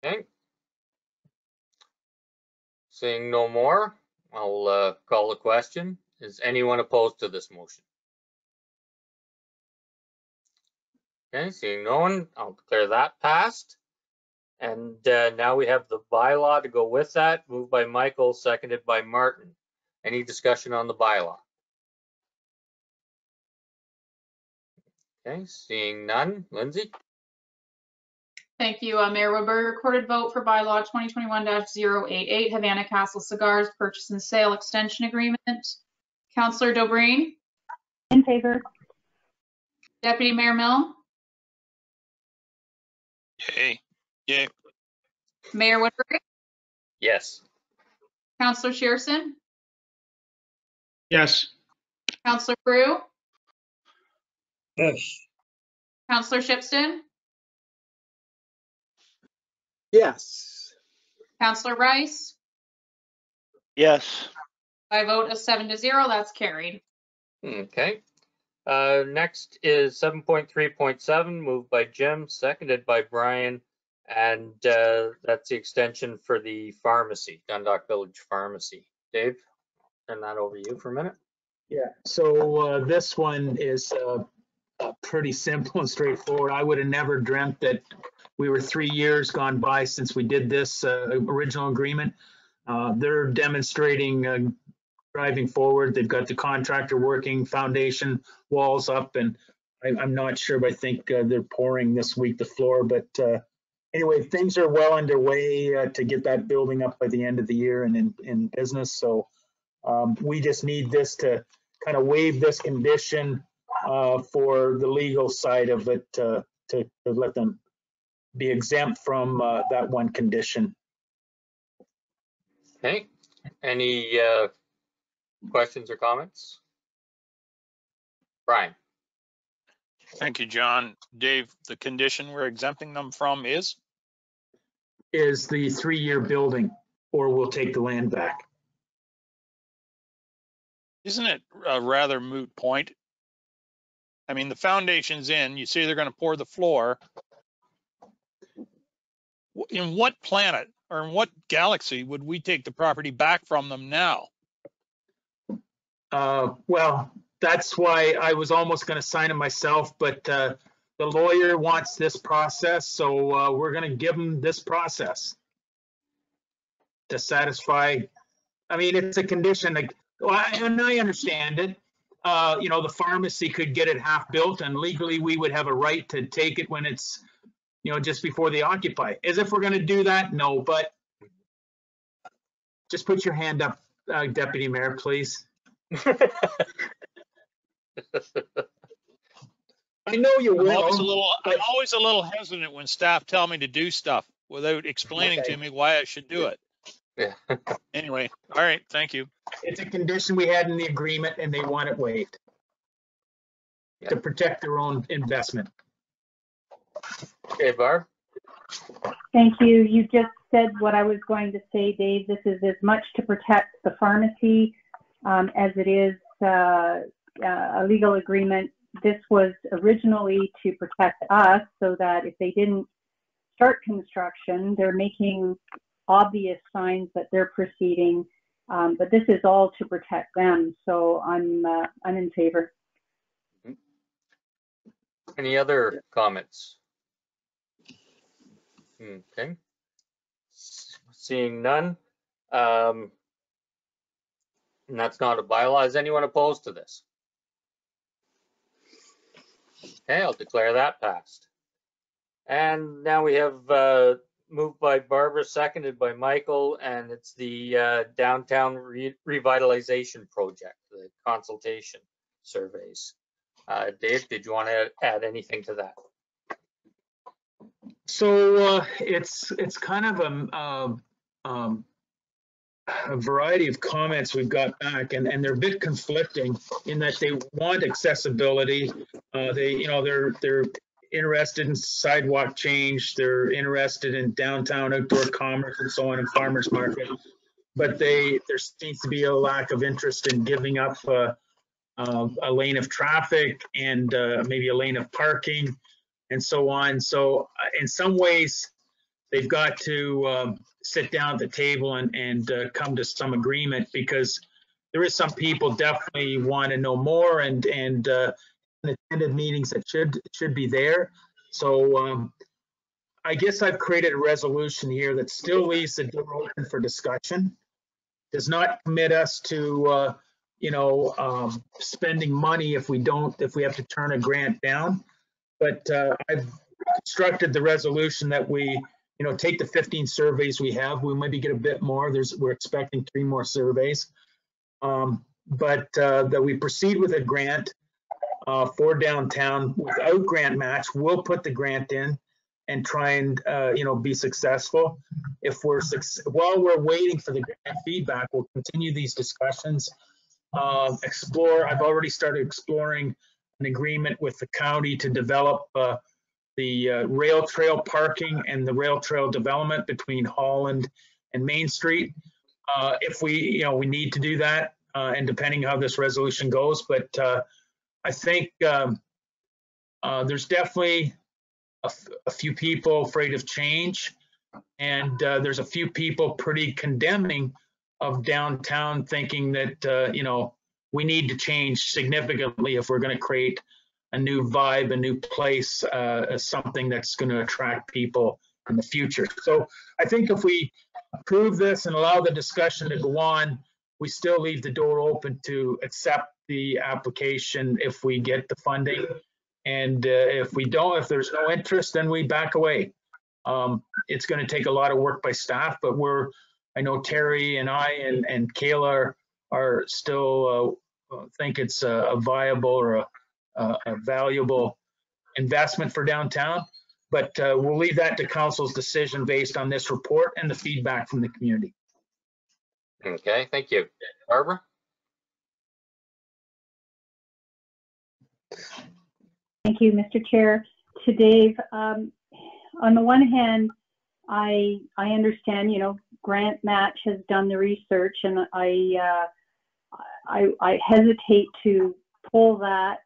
you. Okay. Seeing no more, I'll call the question. Is anyone opposed to this motion? Okay, seeing no one, I'll declare that passed. And now we have the bylaw to go with that, moved by Michael, seconded by Martin. Any discussion on the bylaw? Okay, seeing none. Lindsay? Thank you, Mayor Woodbury. Recorded vote for bylaw 2021-088, Havana Castle Cigars Purchase and Sale Extension Agreement. Councillor Dobreen, In favor. Deputy Mayor Mill, Yay. Yay. Mayor Woodbury, Yes. Councillor Shearson, Yes. Councillor Brew, Yes. Councillor Shipston, Yes. Councillor Rice. Yes. By vote of 7-0, that's carried. Okay. Next is 7.3.7, moved by Jim, seconded by Brian, and that's the extension for the pharmacy, Dundalk Village Pharmacy. Dave, turn that over to you for a minute. Yeah, so this one is pretty simple and straightforward. I would have never dreamt that we were 3 years gone by since we did this original agreement. They're demonstrating driving forward. They've got the contractor working, foundation walls up, and I'm not sure, but I think they're pouring this week the floor. But anyway, things are well underway to get that building up by the end of the year and in business. So we just need this to kind of waive this condition for the legal side of it to let them be exempt from that one condition. Okay. Any questions or comments? Brian? Thank you, John. Dave, the condition we're exempting them from is? Is the 3-year building, or we'll take the land back. Isn't it a rather moot point? I mean, the foundation's in, you say they're going to pour the floor. In what planet or in what galaxy would we take the property back from them now? Well, that's why I was almost going to sign it myself, but the lawyer wants this process, so we're going to give him this process to satisfy. I mean, it's a condition, like, and I understand it. The pharmacy could get it half built, and legally we would have a right to take it when it's, just before they occupy. As if we're going to do that? No, but just put your hand up, Deputy Mayor, please. I know you will. I'm always a little hesitant when staff tell me to do stuff without explaining to me why I should do it. Yeah. Anyway, all right, thank you. It's a condition we had in the agreement, and they want it waived to protect their own investment. Okay, Barb. Thank you. You just said what I was going to say, Dave. This is as much to protect the pharmacy as it is a legal agreement. This was originally to protect us so that if they didn't start construction, they're making obvious signs that they're proceeding. But this is all to protect them. So I'm in favor. Any other comments? Okay. Seeing none. And that's not a bylaw. Is anyone opposed to this? Okay, I'll declare that passed. And now we have moved by Barbara, seconded by Michael, and it's the downtown revitalization project, the consultation surveys. Dave, did you want to add anything to that? So it's kind of a variety of comments we've got back, and they're a bit conflicting in that they want accessibility. They're interested in sidewalk change. They're interested in downtown outdoor commerce and so on, and farmers market. But there seems to be a lack of interest in giving up a lane of traffic and maybe a lane of parking and so on. So in some ways, they've got to sit down at the table and come to some agreement, because there is some people definitely want to know more and attended meetings that should be there. So I guess I've created a resolution here that still leaves the door open for discussion, does not commit us to spending money if we have to turn a grant down. But I've constructed the resolution that we take the 15 surveys we have. We maybe get a bit more. We're expecting 3 more surveys, but that we proceed with a grant for downtown without grant match. We'll put the grant in and try and be successful. While we're waiting for the grant feedback, we'll continue these discussions. I've already started exploring an agreement with the county to develop the rail trail parking and the rail trail development between Holland and Main Street. If we need to do that, and depending how this resolution goes, but I think there's definitely a few people afraid of change, and there's a few people pretty condemning of downtown, thinking that we need to change significantly if we're going to create a new vibe, a new place, something that's going to attract people in the future. So I think if we approve this and allow the discussion to go on, we still leave the door open to accept the application if we get the funding. And if we don't, if there's no interest, then we back away. It's going to take a lot of work by staff, but I know Terry and I and Kayla are still think it's a viable or a valuable investment for downtown, but we'll leave that to council's decision based on this report and the feedback from the community. Okay, thank you. Barbara? Thank you, Mr. Chair. To Dave, on the one hand, I understand, Grant Match has done the research, and I hesitate to pull that,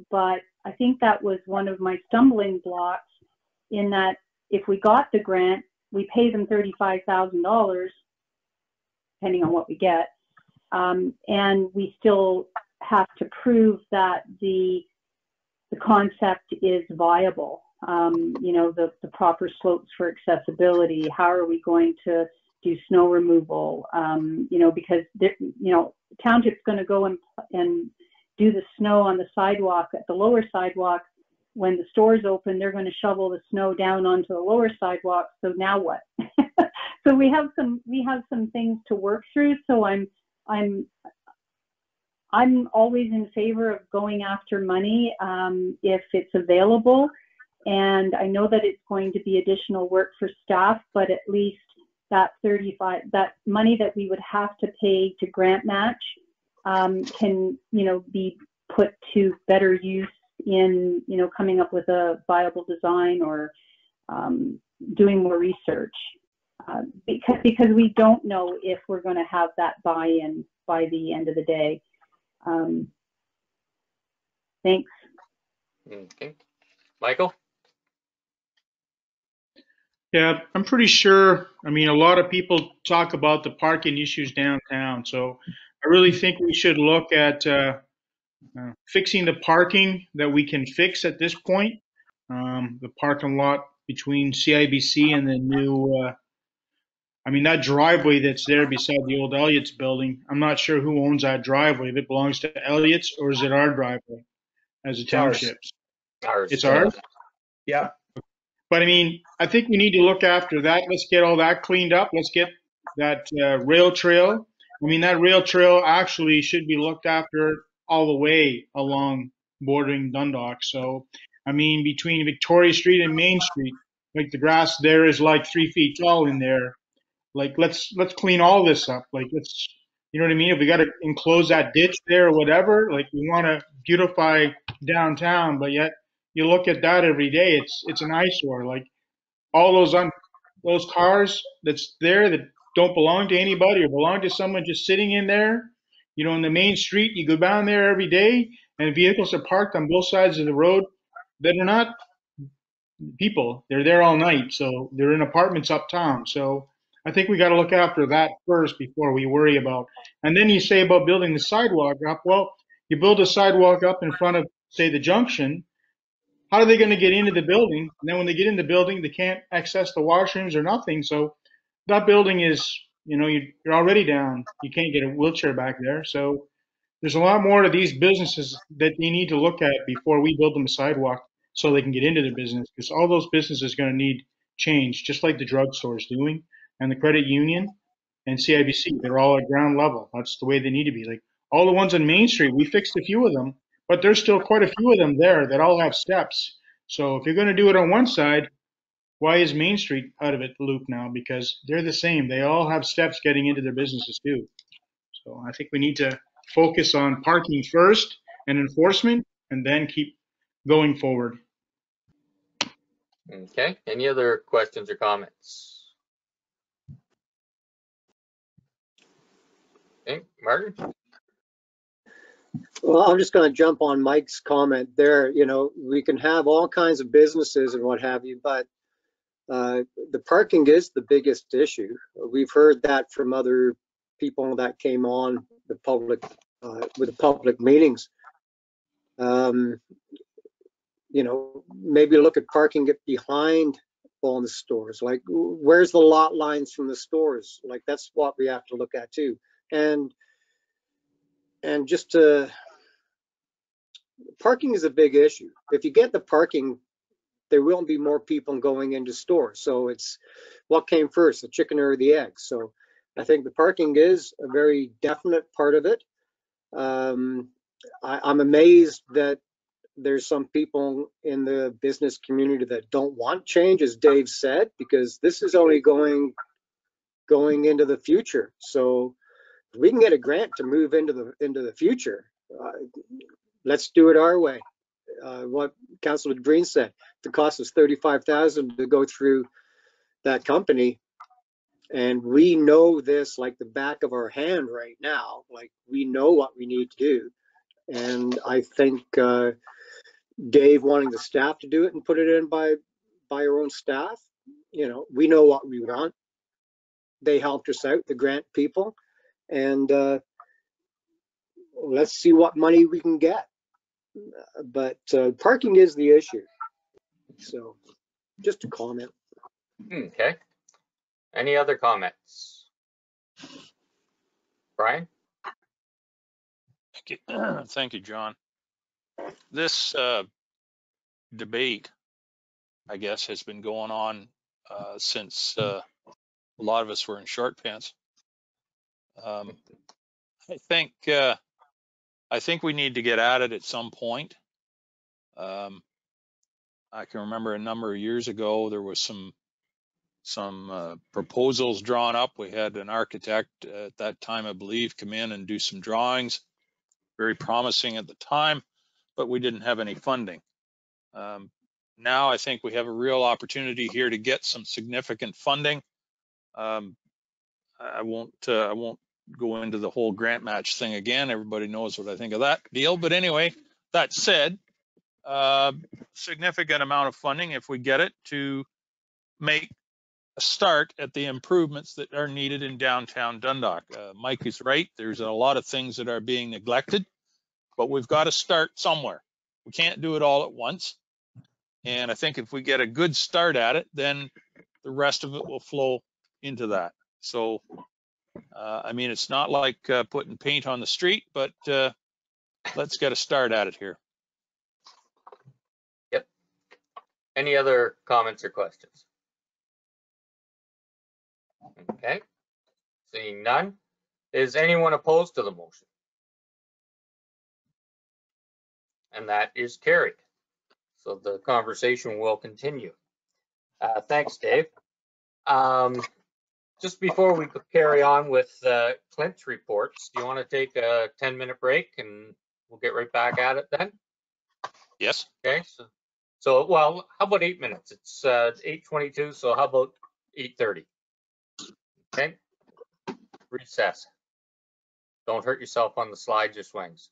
but I think that was one of my stumbling blocks, in that if we got the grant, we pay them $35,000, depending on what we get, and we still have to prove that the concept is viable. You know, the proper slopes for accessibility. How are we going to do snow removal? You know, because you know, township's going to go and do the snow on the sidewalk, at the lower sidewalk. When the stores open, they're going to shovel the snow down onto the lower sidewalk. So now what? So we have some things to work through. So I'm always in favor of going after money if it's available. And I know that it's going to be additional work for staff, but at least that money that we would have to pay to grant match can, you know, be put to better use in, you know, coming up with a viable design or doing more research, because we don't know if we're going to have that buy-in by the end of the day. Thanks. Okay. Michael? Yeah, I'm pretty sure. I mean, a lot of people talk about the parking issues downtown. So I really think we should look at fixing the parking that we can fix at this point. The parking lot between CIBC and the new, I mean, that driveway that's there beside the old Elliott's building, I'm not sure who owns that driveway. If it belongs to Elliott's or is it our driveway as a township? Ours. It's ours? Yeah. But I mean, I think we need to look after that. Let's get all that cleaned up. Let's get that rail trail. I mean, that rail trail actually should be looked after all the way along bordering Dundalk. So, I mean, between Victoria Street and Main Street, like the grass there is like 3 feet tall in there. Like, let's clean all this up. Like, let's, you know what I mean? If we got to enclose that ditch there or whatever, like we want to beautify downtown, but yet you look at that every day, it's an eyesore. Like all those cars that's there that don't belong to anybody or belong to someone just sitting in there, you know, in the main street, you go down there every day and vehicles are parked on both sides of the road that are not people. They're there all night. So they're in apartments uptown. So I think we got to look after that first before we worry about. And then you say about building the sidewalk up. Well, you build a sidewalk up in front of, say, the junction. How are they going to get into the building? And then when they get in the building, they can't access the washrooms or nothing. So that building is, you know, you're already down. You can't get a wheelchair back there. So there's a lot more to these businesses that they need to look at before we build them a sidewalk so they can get into their business. Because all those businesses are going to need change, just like the drugstore is doing, and the credit union and CIBC. They're all at ground level. That's the way they need to be. Like all the ones on Main Street, we fixed a few of them, but there's still quite a few of them there that all have steps. So if you're going to do it on one side, why is Main Street out of it loop now? Because they're the same. They all have steps getting into their businesses too. So I think we need to focus on parking first and enforcement and then keep going forward. Okay. Any other questions or comments? Okay, Martin? Well, I'm just going to jump on Mike's comment there. You know, we can have all kinds of businesses and what have you, but the parking is the biggest issue. We've heard that from other people that came on the public with the public meetings. You know, maybe look at parking it behind all the stores. Like, where's the lot lines from the stores? Like, that's what we have to look at too. And just parking is a big issue. If you get the parking, there will be more people going into stores. So it's what came first, the chicken or the egg. So I think the parking is a very definite part of it. I'm amazed that there's some people in the business community that don't want change, as Dave said, because this is only going into the future. So if we can get a grant to move into the future, let's do it our way. What Councillor Green said, the cost is $35,000 to go through that company. And we know this like the back of our hand right now. Like, we know what we need to do. And I think Dave wanting the staff to do it and put it in by our own staff, you know, we know what we want. They helped us out, the grant people. And let's see what money we can get. But parking is the issue. So just a comment. Okay. Any other comments? Brian? Thank you. Thank you, John. This debate, I guess, has been going on since a lot of us were in short pants. I think we need to get at it at some point. I can remember a number of years ago there was some proposals drawn up. We had an architect at that time, I believe, come in and do some drawings, very promising at the time, but we didn't have any funding. Now I think we have a real opportunity here to get some significant funding. I won't go into the whole grant match thing again. Everybody knows what I think of that deal. But anyway, that said, significant amount of funding if we get it to make a start at the improvements that are needed in downtown Dundalk. Mike is right. There's a lot of things that are being neglected, but we've got to start somewhere. We can't do it all at once. And I think if we get a good start at it, then the rest of it will flow into that. So, I mean, it's not like putting paint on the street, but let's get a start at it here. Yep. Any other comments or questions? Okay. Seeing none. Is anyone opposed to the motion? And that is carried. So the conversation will continue. Thanks, Dave. Just before we carry on with Clint's reports, do you want to take a 10-minute break and we'll get right back at it then? Yes. Okay. So well, how about 8 minutes? It's 8:22. So how about 8:30? Okay. Recess. Don't hurt yourself on the slide, just swings.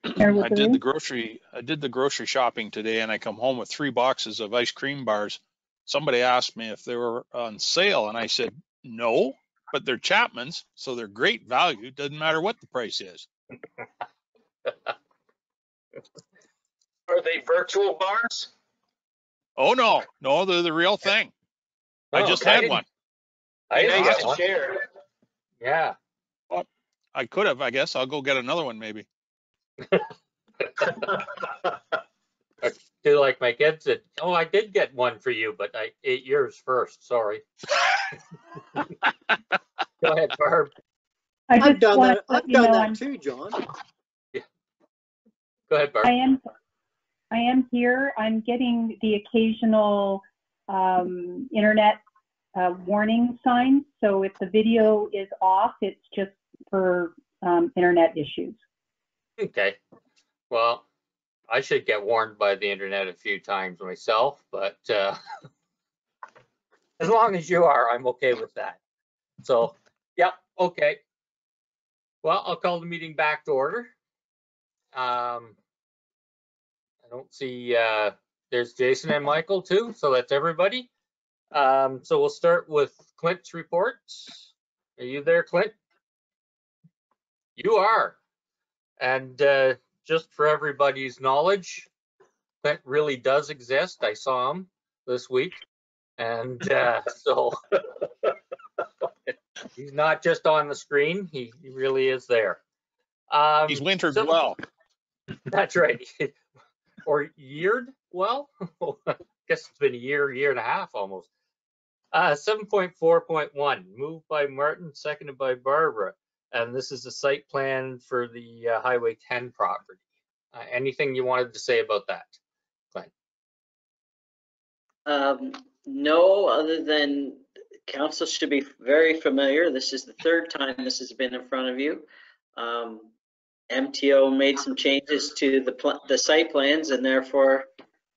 Mayor I did Woodbury? I did the grocery shopping today, and I come home with 3 boxes of ice cream bars. Somebody asked me if they were on sale, and I said no, but they're Chapman's, so they're great value. Doesn't matter what the price is. Are they virtual bars? Oh no, they're the real thing. I Oh, just I had didn't- one. I Be didn't nice get to one. share. Yeah. I could have, I guess. I'll go get another one maybe. Do like my kids said, oh, I did get one for you, but I ate yours first. Sorry. Go ahead, Barb. I I've just done want that. to let I've you done know that I'm, too, John. Go ahead, Barb. I am here. I'm getting the occasional internet warning signs. So if the video is off, it's just for internet issues. Okay. Well, I should get warned by the internet a few times myself, but as long as you are, I'm okay with that. So, yeah, okay. Well, I'll call the meeting back to order. I don't see, there's Jason and Michael too, so that's everybody. So we'll start with Clint's reports. Are you there, Clint? You are. And just for everybody's knowledge, Clint really does exist. I saw him this week. And so he's not just on the screen, he really is there. He's wintered so- well. That's right. Or yeared well. I guess it's been a year and a half almost. 7.4.1, moved by Martin, seconded by Barbara. And this is the site plan for the Highway 10 property. Anything you wanted to say about that, Glenn? No, other than council should be very familiar. This is the third time this has been in front of you. MTO made some changes to the site plans, and therefore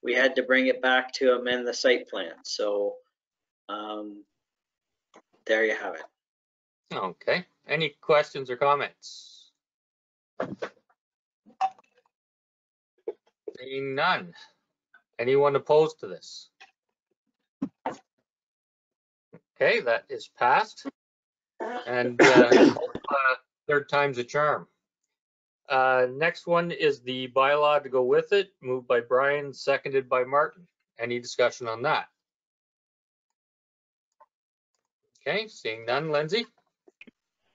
we had to bring it back to amend the site plan. So there you have it. Okay. Any questions or comments? Seeing none. Anyone opposed to this? Okay, that is passed. And third time's a charm. Next one is the bylaw to go with it, moved by Brian, seconded by Martin. Any discussion on that? Okay, seeing none, Lindsay,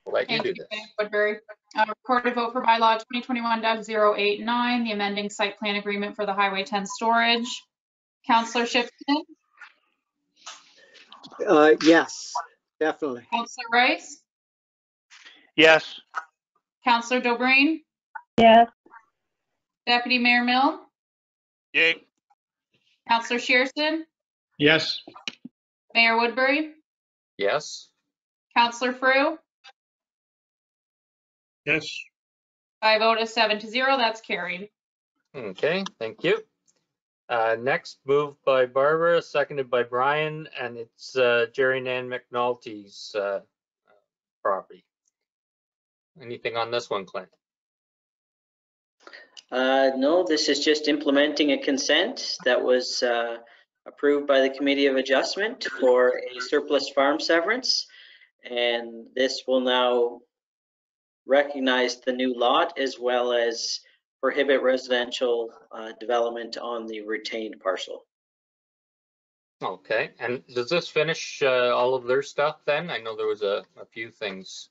we'll let you do this. Mayor Woodbury. Recorded vote for bylaw 2021-089, the amending site plan agreement for the Highway 10 storage. Councillor Shipton, Yes, definitely. Councillor Rice, Yes. Councillor Dobreen, Yes. Deputy Mayor Mill, Yay. Councillor Shearson, Yes. Mayor Woodbury, Yes. Councillor Frew. Yes. By vote of 7-0, that's carried. Okay, thank you. Next, moved by Barbara, seconded by Brian, and it's Jerry Nan McNulty's property. Anything on this one, Clint? No, this is just implementing a consent that was approved by the Committee of Adjustment for a surplus farm severance. And this will now recognize the new lot as well as prohibit residential development on the retained parcel. Okay, and does this finish all of their stuff then? I know there was a few things.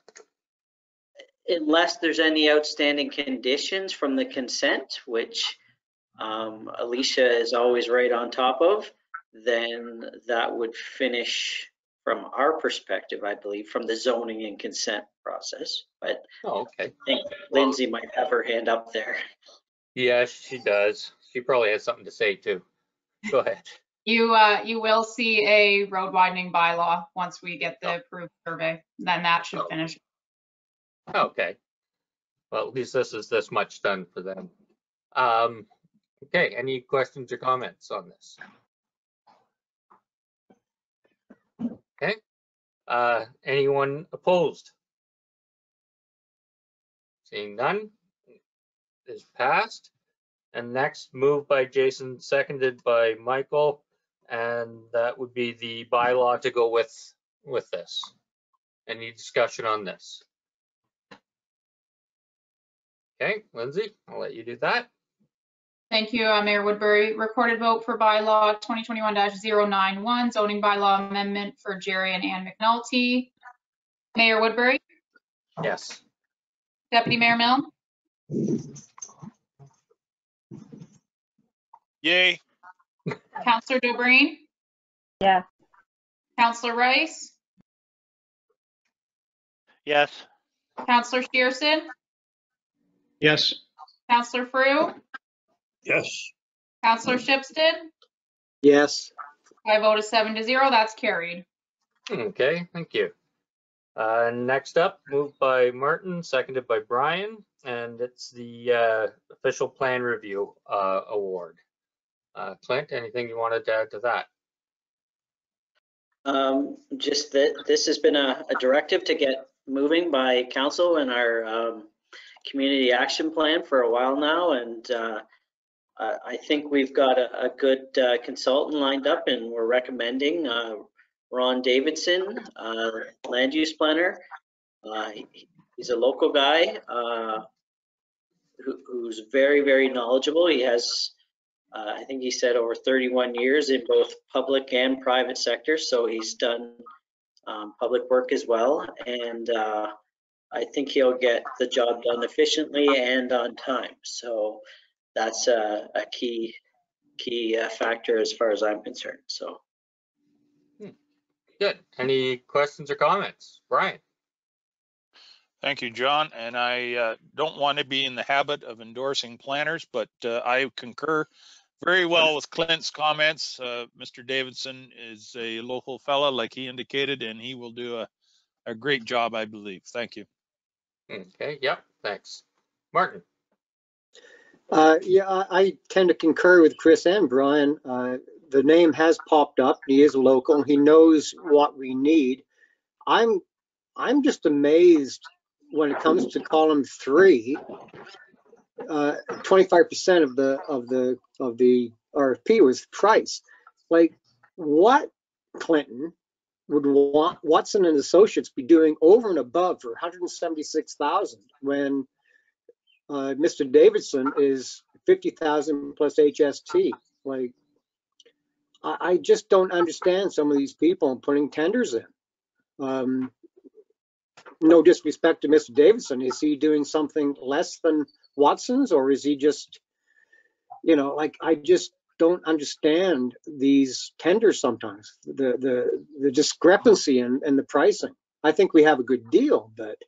Unless there's any outstanding conditions from the consent, which Alicia is always right on top of, then that would finish from our perspective, I believe, from the zoning and consent process. But okay. I think Lindsay might have her hand up there. Yes, she does. She probably has something to say too. Go ahead. You will see a road widening bylaw once we get the approved survey. Then that should finish. Okay. Well, at least this is this much done for them. Okay, any questions or comments on this? Okay. Anyone opposed? Seeing none. is passed. And next, moved by Jason, seconded by Michael, and that would be the bylaw to go with this. Any discussion on this? Okay, Lindsay, I'll let you do that. Thank you, Mayor Woodbury. Recorded vote for bylaw 2021-091, zoning bylaw amendment for Jerry and Ann McNulty. Mayor Woodbury, Yes. Deputy Mayor Milne, Yay. Councillor Dobreen, Yes. Councillor Rice, Yes. Councillor Shearson, Yes. Councillor Frew, Yes. Councillor Shipston. Yes. By a vote of 7-0, that's carried. Okay, thank you. Next up, moved by Martin, seconded by Brian, and it's the official plan review award. Clint, anything you wanted to add to that? Just that this has been a directive to get moving by council and our community action plan for a while now, and I think we've got a good consultant lined up, and we're recommending Ron Davidson, land use planner. He's a local guy who's very, very knowledgeable. He has, I think he said, over 31 years in both public and private sectors. So he's done public work as well. And I think he'll get the job done efficiently and on time. So that's a key factor as far as I'm concerned. So. Good. Any questions or comments? Brian? Thank you, John. And I don't want to be in the habit of endorsing planners, but I concur very well with Clint's comments. Mr. Davidson is a local fella, like he indicated, and he will do a great job, I believe. Thank you. Okay, yep, thanks. Martin? Yeah, I tend to concur with Chris and Brian. The name has popped up. He is local. He knows what we need. I'm just amazed when it comes to column 3. 25% of the RFP was price. Like, what Clinton would want Watson and Associates be doing over and above for 176,000 when Mr. Davidson is 50,000 plus HST? Like, I just don't understand some of these people putting tenders in. No disrespect to Mr. Davidson, is he doing something less than Watson's, or is he just, like, I just don't understand these tenders sometimes, the discrepancy in the pricing. I think we have a good deal, but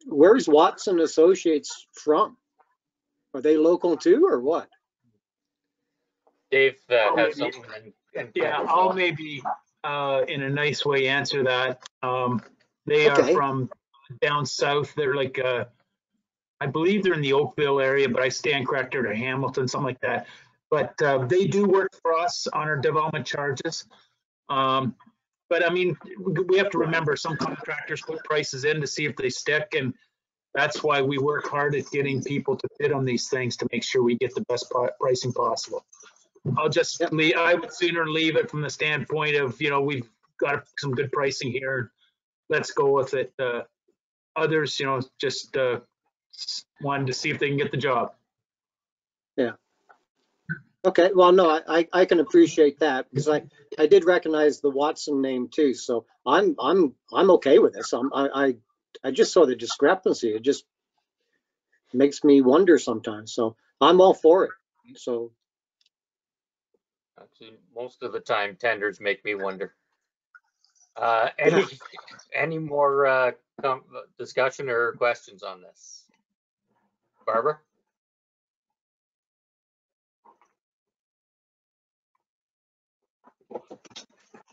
where's Watson Associates from? Are they local too, or what? Dave has something. Yeah, I'll maybe in a nice way answer that. They are from down south. They're like, I believe they're in the Oakville area, but I stand corrected, or Hamilton, something like that. But they do work for us on our development charges. But I mean, we have to remember some contractors put prices in to see if they stick, and that's why we work hard at getting people to bid on these things to make sure we get the best pricing possible. I'll just leave, I would sooner leave it from the standpoint of, we've got some good pricing here. Let's go with it. Others, just wanted to see if they can get the job. Yeah. Okay. Well, no, I can appreciate that, because I did recognize the Watson name too. So I'm okay with this. I just saw the discrepancy. It just makes me wonder sometimes. So I'm all for it. So. Actually, most of the time tenders make me wonder. Any more discussion or questions on this? Barbara?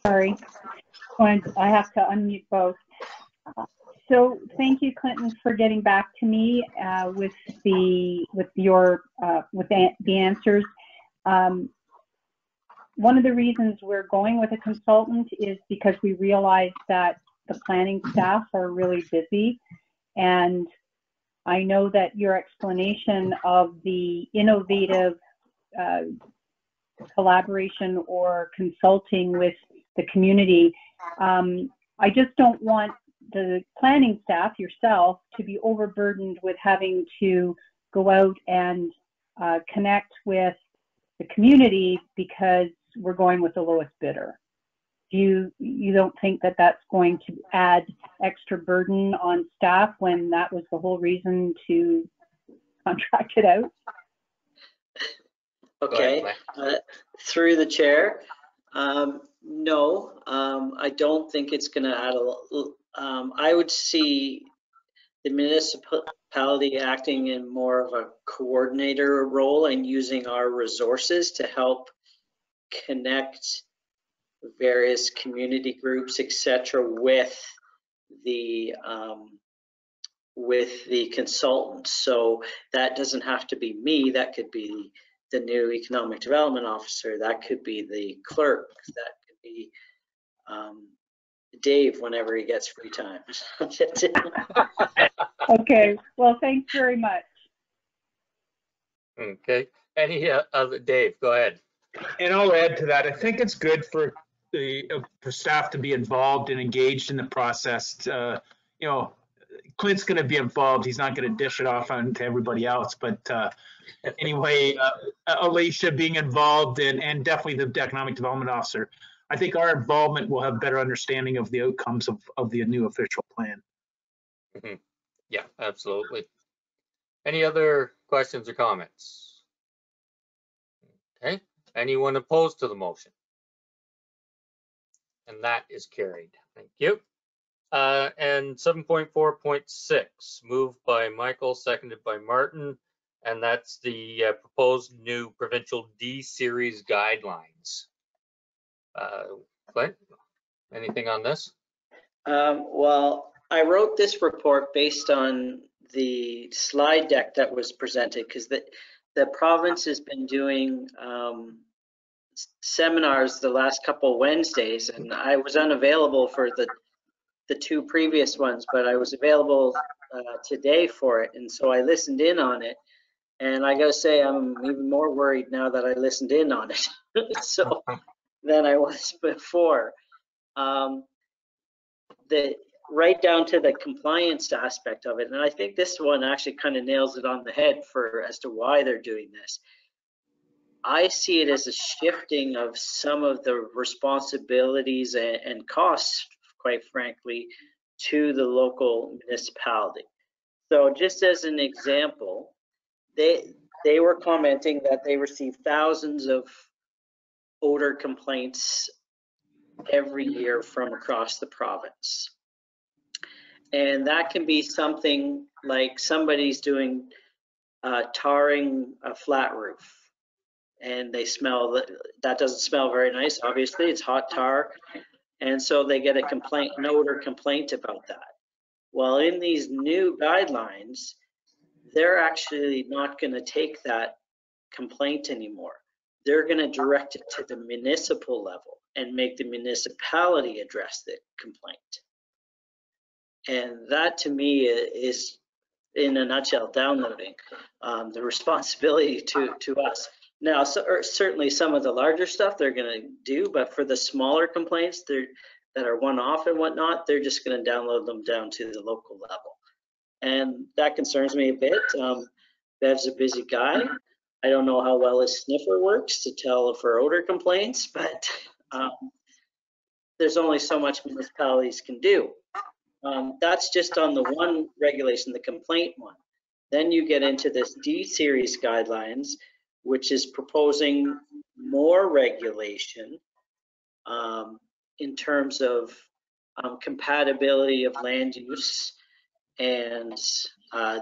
Sorry, I have to unmute both. So thank you, Clinton, for getting back to me with the answers. One of the reasons we're going with a consultant is because we realize that the planning staff are really busy, and I know that your explanation of the innovative collaboration or consulting with the community, I just don't want the planning staff, yourself, to be overburdened with having to go out and connect with the community because we're going with the lowest bidder. You don't think that that's going to add extra burden on staff when that was the whole reason to contract it out? Okay, through the chair, no, I don't think it's going to add I would see the municipality acting in more of a coordinator role and using our resources to help connect various community groups, etc., with the consultants. So that doesn't have to be me. That could be the new economic development officer. That could be the clerk. That could be Dave whenever he gets free time. Okay. Well, thanks very much. Okay. Any other, Dave, go ahead. And I'll add to that. I think it's good for staff to be involved and engaged in the process. You know, Clint's going to be involved. He's not going to dish it off onto everybody else. But anyway, Alicia being involved and definitely the economic development officer. I think our involvement will have better understanding of the outcomes of the new official plan. Mm-hmm. Yeah, absolutely. Any other questions or comments? Okay. Anyone opposed to the motion? And that is carried. Thank you. And 7.4.6, moved by Michael, seconded by Martin, and that's the proposed new provincial D-series guidelines. Clint, anything on this? Well, I wrote this report based on the slide deck that was presented because the province has been doing seminars the last couple Wednesdays, and I was unavailable for the two previous ones, but I was available today for it, and so I listened in on it. And I gotta say, I'm even more worried now that I listened in on it so than I was before. Right down to the compliance aspect of it, and I think this one actually kind of nails it on the head as to why they're doing this. I see it as a shifting of some of the responsibilities and costs, quite frankly, to the local municipality. So just as an example, they were commenting that they receive thousands of odor complaints every year from across the province. And that can be something like somebody's doing tarring a flat roof, and they smell that doesn't smell very nice. Obviously, it's hot tar, and so they get an odor complaint about that. Well, in these new guidelines, they're actually not going to take that complaint anymore. They're going to direct it to the municipal level and make the municipality address the complaint. And that, to me, is, in a nutshell, downloading the responsibility to us. Now, certainly some of the larger stuff they're going to do, but for the smaller complaints that are one-off and whatnot, they're just going to download them down to the local level. And that concerns me a bit. Bev's a busy guy. I don't know how well his sniffer works to tell for odor complaints, but there's only so much municipalities can do. That's just on the one regulation, the complaint one. Then you get into this D-series guidelines, which is proposing more regulation in terms of compatibility of land use. And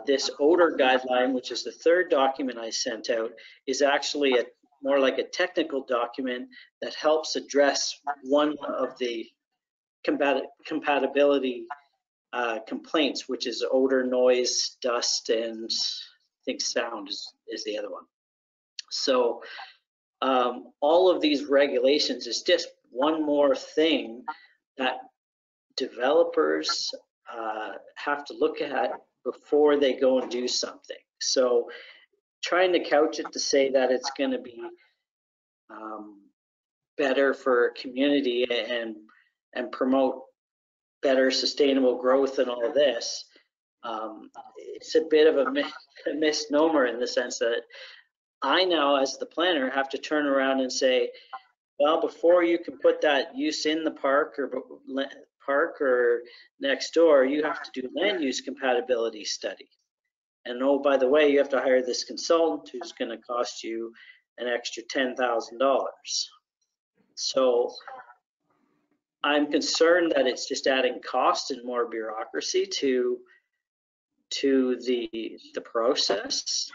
this odor guideline, which is the third document I sent out, is actually more like a technical document that helps address one of the compatibility complaints, which is odor, noise, dust, and I think sound is the other one. So all of these regulations is just one more thing that developers have to look at before they go and do something. So trying to couch it to say that it's going to be better for community and promote better sustainable growth and all of this, it's a bit of a misnomer in the sense that I now, as the planner, have to turn around and say, well, before you can put that use in the park or next door, you have to do land use compatibility study. And oh, by the way, you have to hire this consultant who's going to cost you an extra $10,000. So I'm concerned that it's just adding cost and more bureaucracy to the process.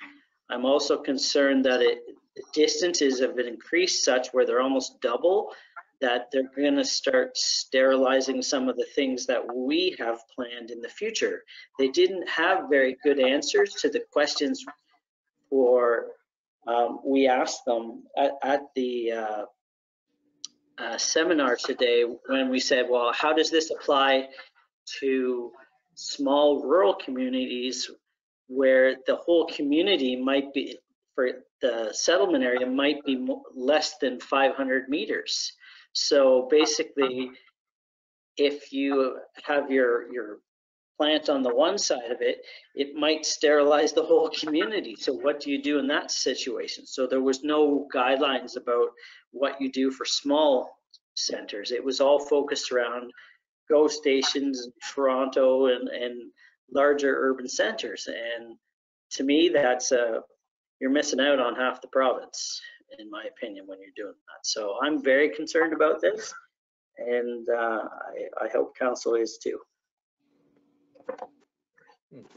I'm also concerned that the distances have been increased such where they're almost double, that they're going to start sterilizing some of the things that we have planned in the future. They didn't have very good answers to the questions we asked them at the seminar today when we said, well, how does this apply to small rural communities where the whole community might be, for the settlement area, might be less than 500 meters. So basically, if you have your plant on the one side of it, it might sterilize the whole community. So what do you do in that situation? So there was no guidelines about what you do for small centers. It was all focused around GO stations, Toronto, and larger urban centers. And to me, that's you're missing out on half the province, in my opinion, when you're doing that. So I'm very concerned about this, and I hope council is too.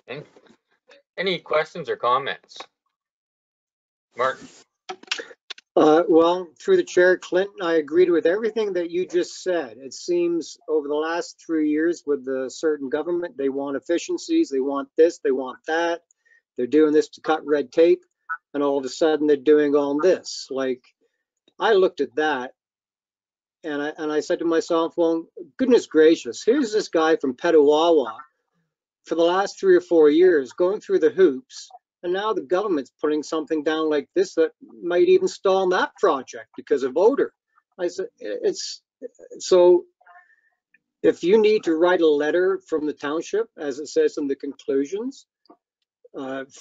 Okay. Any questions or comments? Mark? Well, through the chair, Clinton, I agreed with everything that you just said. It seems over the last 3 years with the certain government, they want efficiencies, they want this, they want that. They're doing this to cut red tape, and all of a sudden they're doing all this. Like, I looked at that and I said to myself, well, goodness gracious, here's this guy from Petawawa for the last 3 or 4 years going through the hoops, and now the government's putting something down like this that might even stall that project because of odor. I said, so if you need to write a letter from the township, as it says in the conclusions,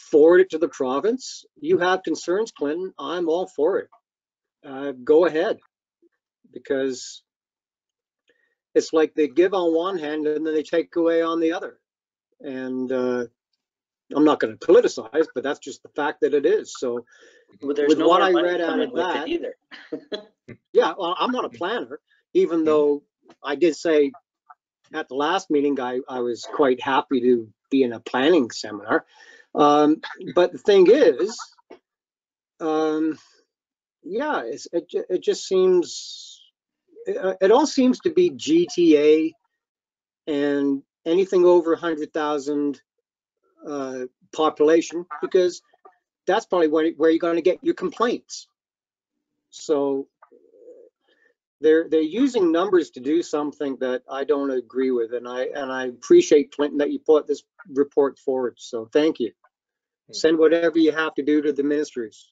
forward it to the province. You have concerns, Clinton, I'm all for it. Go ahead, because it's like they give on one hand and then they take away on the other. And I'm not going to politicize, but that's just the fact that it is. So with what I read out of that, either. yeah, well, I'm not a planner, even though I did say at the last meeting I was quite happy to be in a planning seminar. But the thing is, yeah, it just seems, it all seems to be GTA, and anything over 100,000 population, because that's probably where you're going to get your complaints. So they're using numbers to do something that I don't agree with, and I appreciate, Clinton, that you put this report forward. So thank you. Send whatever you have to do to the ministries.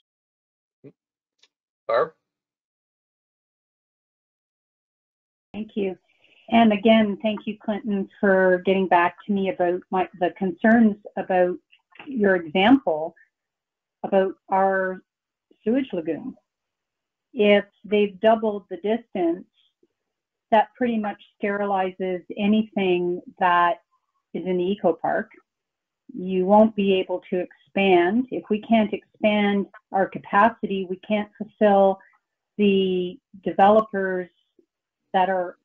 Barb? Thank you. And again, thank you, Clinton, for getting back to me about the concerns about your example about our sewage lagoon. If they've doubled the distance, that pretty much sterilizes anything that is in the eco park. You won't be able to expand. If we can't expand our capacity, we can't fulfill the developers that are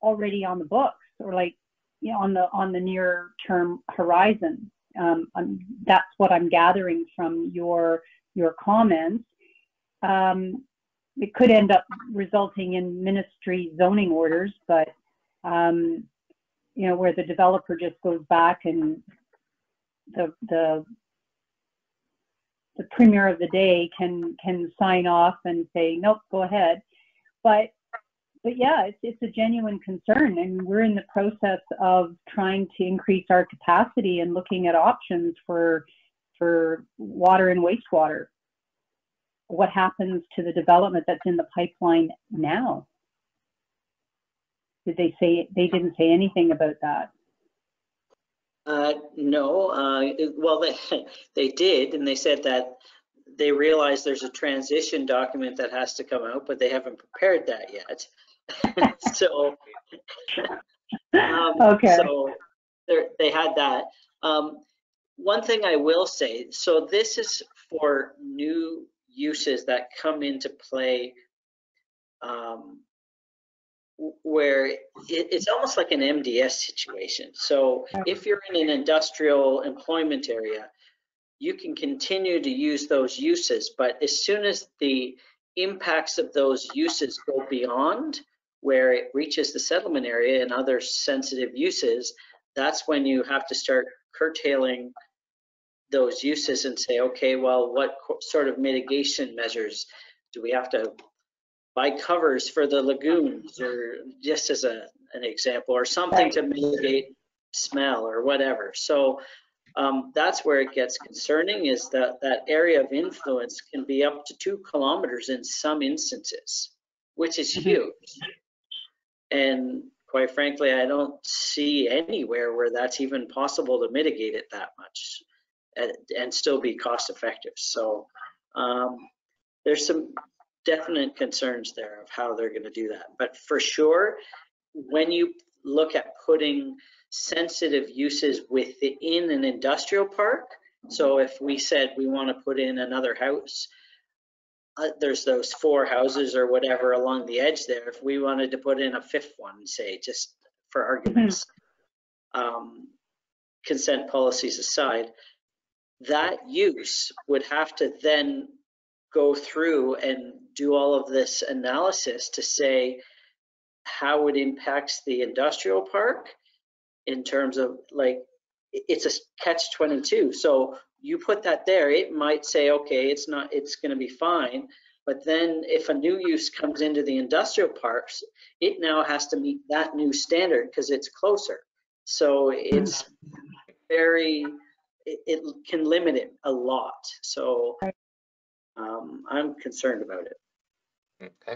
already on the books, or like, you know, on the near term horizon. That's what I'm gathering from your comments. It could end up resulting in ministry zoning orders, but you know, where the developer just goes back and the premier of the day can sign off and say, nope, go ahead. But but yeah, it's a genuine concern, and we're in the process of trying to increase our capacity and looking at options for water and wastewater. What happens to the development that's in the pipeline now? Did they say, they didn't say anything about that? No, well, they did, and they said that they realize there's a transition document that has to come out, but they haven't prepared that yet. So, Okay. so they had that. One thing I will say, so this is for new uses that come into play, where it's almost like an MDS situation. So if you're in an industrial employment area, you can continue to use those uses, but as soon as the impacts of those uses go beyond where it reaches the settlement area and other sensitive uses, that's when you have to start curtailing those uses and say, okay, well, what sort of mitigation measures do we have to buy covers for the lagoons, or just as an example, or something to mitigate smell or whatever. So that's where it gets concerning, is that that area of influence can be up to 2 kilometers in some instances, which is huge. And quite frankly, I don't see anywhere where that's even possible to mitigate it that much and still be cost effective. So there's some definite concerns there of how they're going to do that. But for sure, when you look at putting sensitive uses within an industrial park, so if we said we want to put in another house, there's those 4 houses or whatever along the edge there. If we wanted to put in a 5th one, say, just for arguments, consent policies aside, that use would have to then go through and do all of this analysis to say how it impacts the industrial park in terms of, like, it's a catch-22. So you put that there, it might say, okay, it's going to be fine. But then if a new use comes into the industrial parks, it now has to meet that new standard because it's closer. So it's it can limit it a lot. So I'm concerned about it. Okay.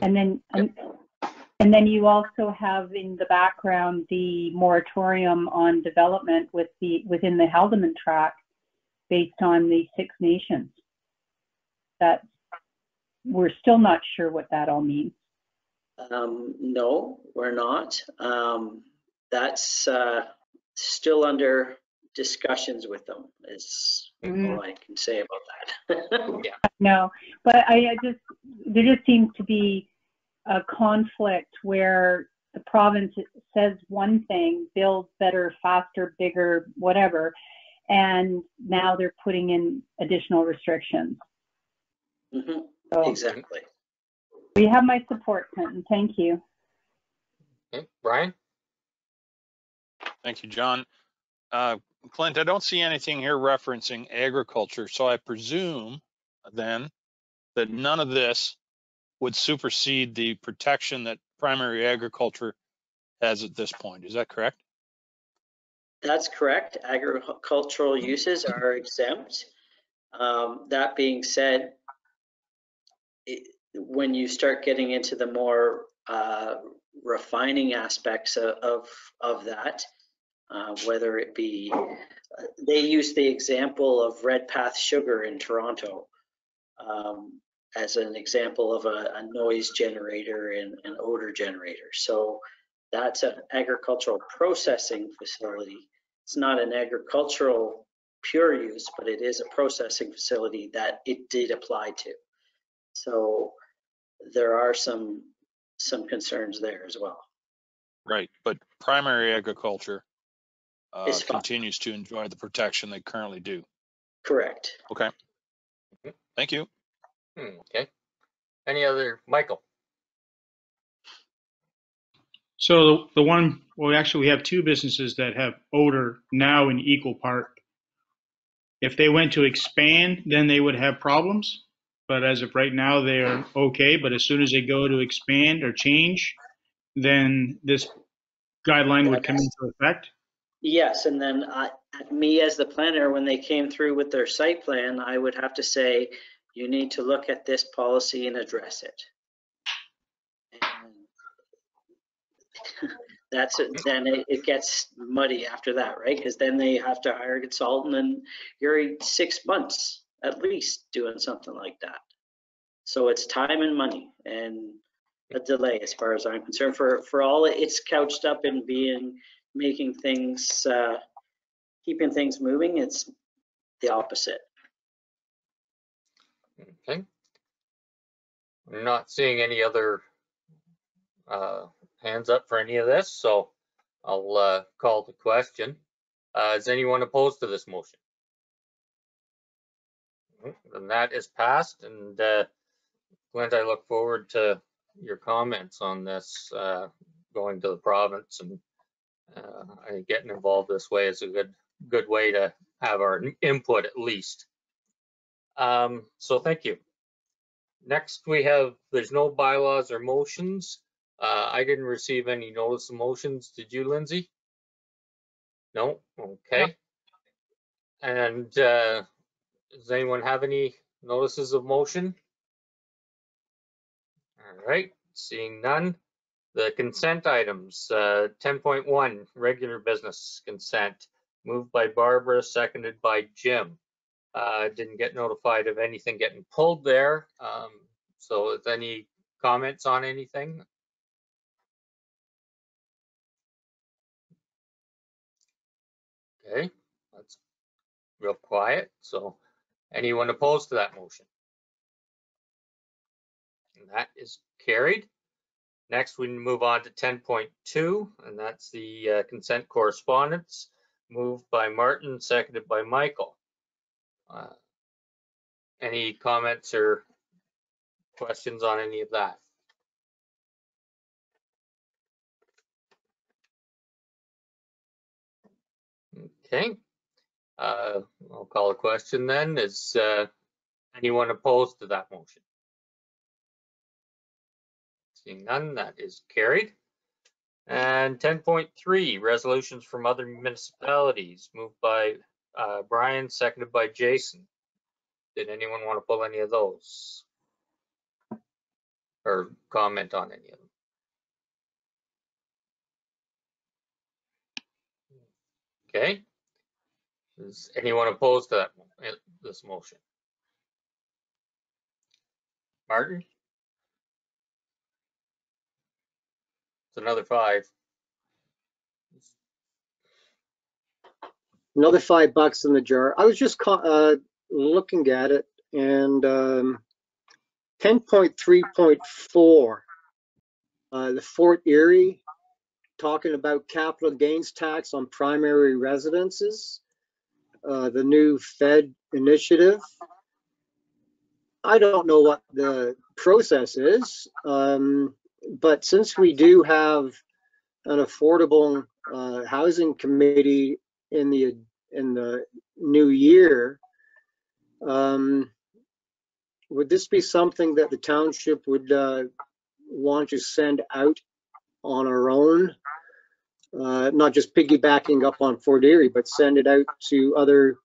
And then you also have in the background the moratorium on development within the Haldimand Tract based on the 6 nations. That we're still not sure what that all means. No, we're not. That's still under discussions with them, is all I can say about that. Yeah. No, but there just seems to be a conflict where the province says one thing, builds better, faster, bigger, whatever, and now they're putting in additional restrictions. So exactly. You have my support, Clinton. Thank you. Okay. Brian? Thank you, John. Clint, I don't see anything here referencing agriculture, so I presume then that none of this would supersede the protection that primary agriculture has at this point. Is that correct? That's correct. Agricultural uses are exempt. That being said, when you start getting into the more refining aspects of that, whether it be, they use the example of Redpath Sugar in Toronto as an example of a noise generator and an odor generator. So that's an agricultural processing facility. It's not an agricultural pure use, but it is a processing facility that it did apply to. So there are some concerns there as well. Right, but primary agriculture It's fine. continues to enjoy the protection they currently do. Correct. Okay. Thank you. Okay. Any other, Michael? So actually we have 2 businesses that have odor now in Eagle Park. If they went to expand, then they would have problems. But as of right now, they're okay. But as soon as they go to expand or change, then this guideline would come into effect? Yes, and then me as the planner, when they came through with their site plan, I would have to say, you need to look at this policy and address it. And that's it. Then it gets muddy after that, right? Because then they have to hire a consultant, and you're 6 months at least doing something like that. So it's time and money and a delay, as far as I'm concerned. For all it's couched up in making things, keeping things moving, it's the opposite. Okay. I'm not seeing any other hands up for any of this, so I'll call the question. Is anyone opposed to this motion? Then that is passed, and Clint, I look forward to your comments on this going to the province, and I think getting involved this way is a good way to have our input at least. So thank you. Next we have, there's no bylaws or motions. I didn't receive any notice of motions. Did you, Lindsay? No? Okay. No. And does anyone have any notices of motion? All right, seeing none. The consent items, 10.1, regular business consent, moved by Barbara, seconded by Jim. Didn't get notified of anything getting pulled there. So is any comments on anything? Okay, that's real quiet. So anyone opposed to that motion? And that is carried. Next, we move on to 10.2, and that's the consent correspondence, moved by Martin, seconded by Michael. Any comments or questions on any of that? Okay, I'll call a question then. Is anyone opposed to that motion? Seeing none, that is carried. And 10.3, resolutions from other municipalities, moved by Brian, seconded by Jason. Did anyone want to pull any of those or comment on any of them? Okay. Is anyone opposed to that this motion? Martin? It's another 5. Another $5 in the jar. I was just looking at it, and 10.3.4, the Fort Erie, talking about capital gains tax on primary residences, the new Fed initiative. I don't know what the process is, but since we do have an affordable housing committee in the new year, would this be something that the township would want to send out on our own, not just piggybacking up on Fort Erie, but send it out to other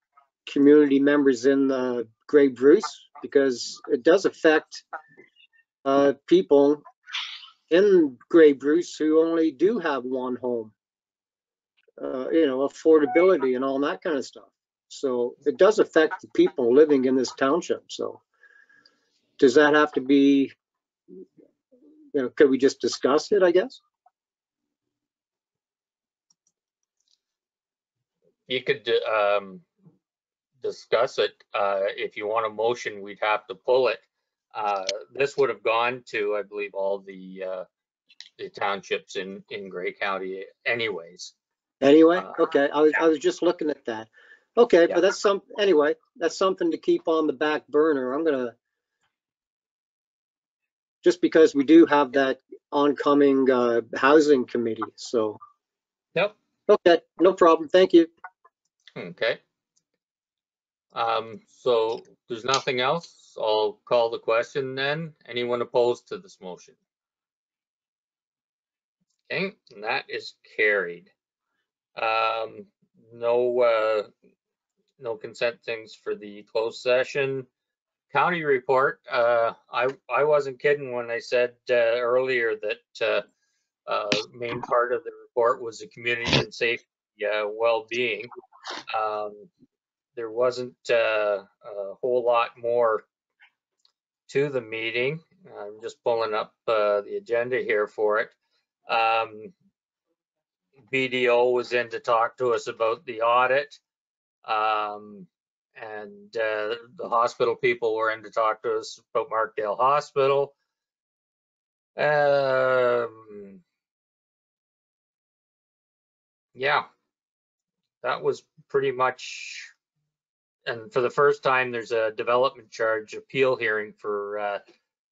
community members in Grey Bruce, because it does affect people in Grey Bruce who only do have one home, affordability and all that kind of stuff. So it does affect the people living in this township. So does that have to be, could we just discuss it, I guess? You could discuss it. If you want a motion, we'd have to pull it. This would have gone to, I believe, all the townships in Grey County anyways. Anyway, okay, I was just looking at that. Okay, Yeah. but that's that's something to keep on the back burner. I'm gonna, just because we do have that oncoming housing committee, so. Yep. Okay, no problem, thank you. Okay. So there's nothing else. I'll call the question then. Anyone opposed to this motion? Okay, and that is carried. No consent things for the closed session. County report. I wasn't kidding when I said earlier that main part of the report was the community and safety well-being. There wasn't a whole lot more to the meeting. I'm just pulling up the agenda here for it. BDO was in to talk to us about the audit. And the hospital people were in to talk to us about Markdale Hospital. Yeah, that was pretty much, and for the first time, there's a development charge appeal hearing for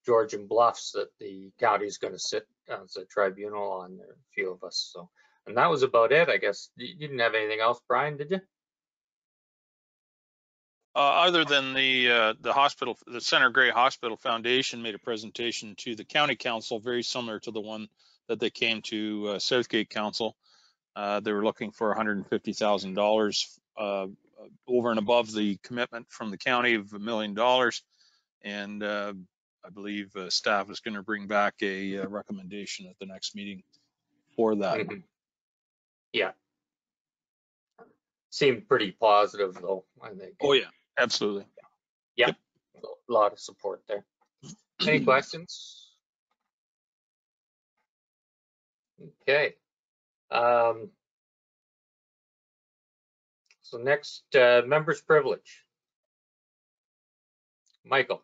Georgian Bluffs that the county's going to sit as a tribunal on, a few of us. So, and that was about it, I guess. You didn't have anything else, Brian, did you? Other than the hospital, the Center Grey Hospital Foundation made a presentation to the county council, very similar to the one that they came to Southgate Council. They were looking for $150,000 over and above the commitment from the county of $1 million. And I believe staff is going to bring back a recommendation at the next meeting for that. Mm-hmm. Yeah. Seemed pretty positive though, I think. Oh yeah, absolutely. Yeah, yep. A lot of support there. Any questions? Okay. So next, members' privilege. Michael.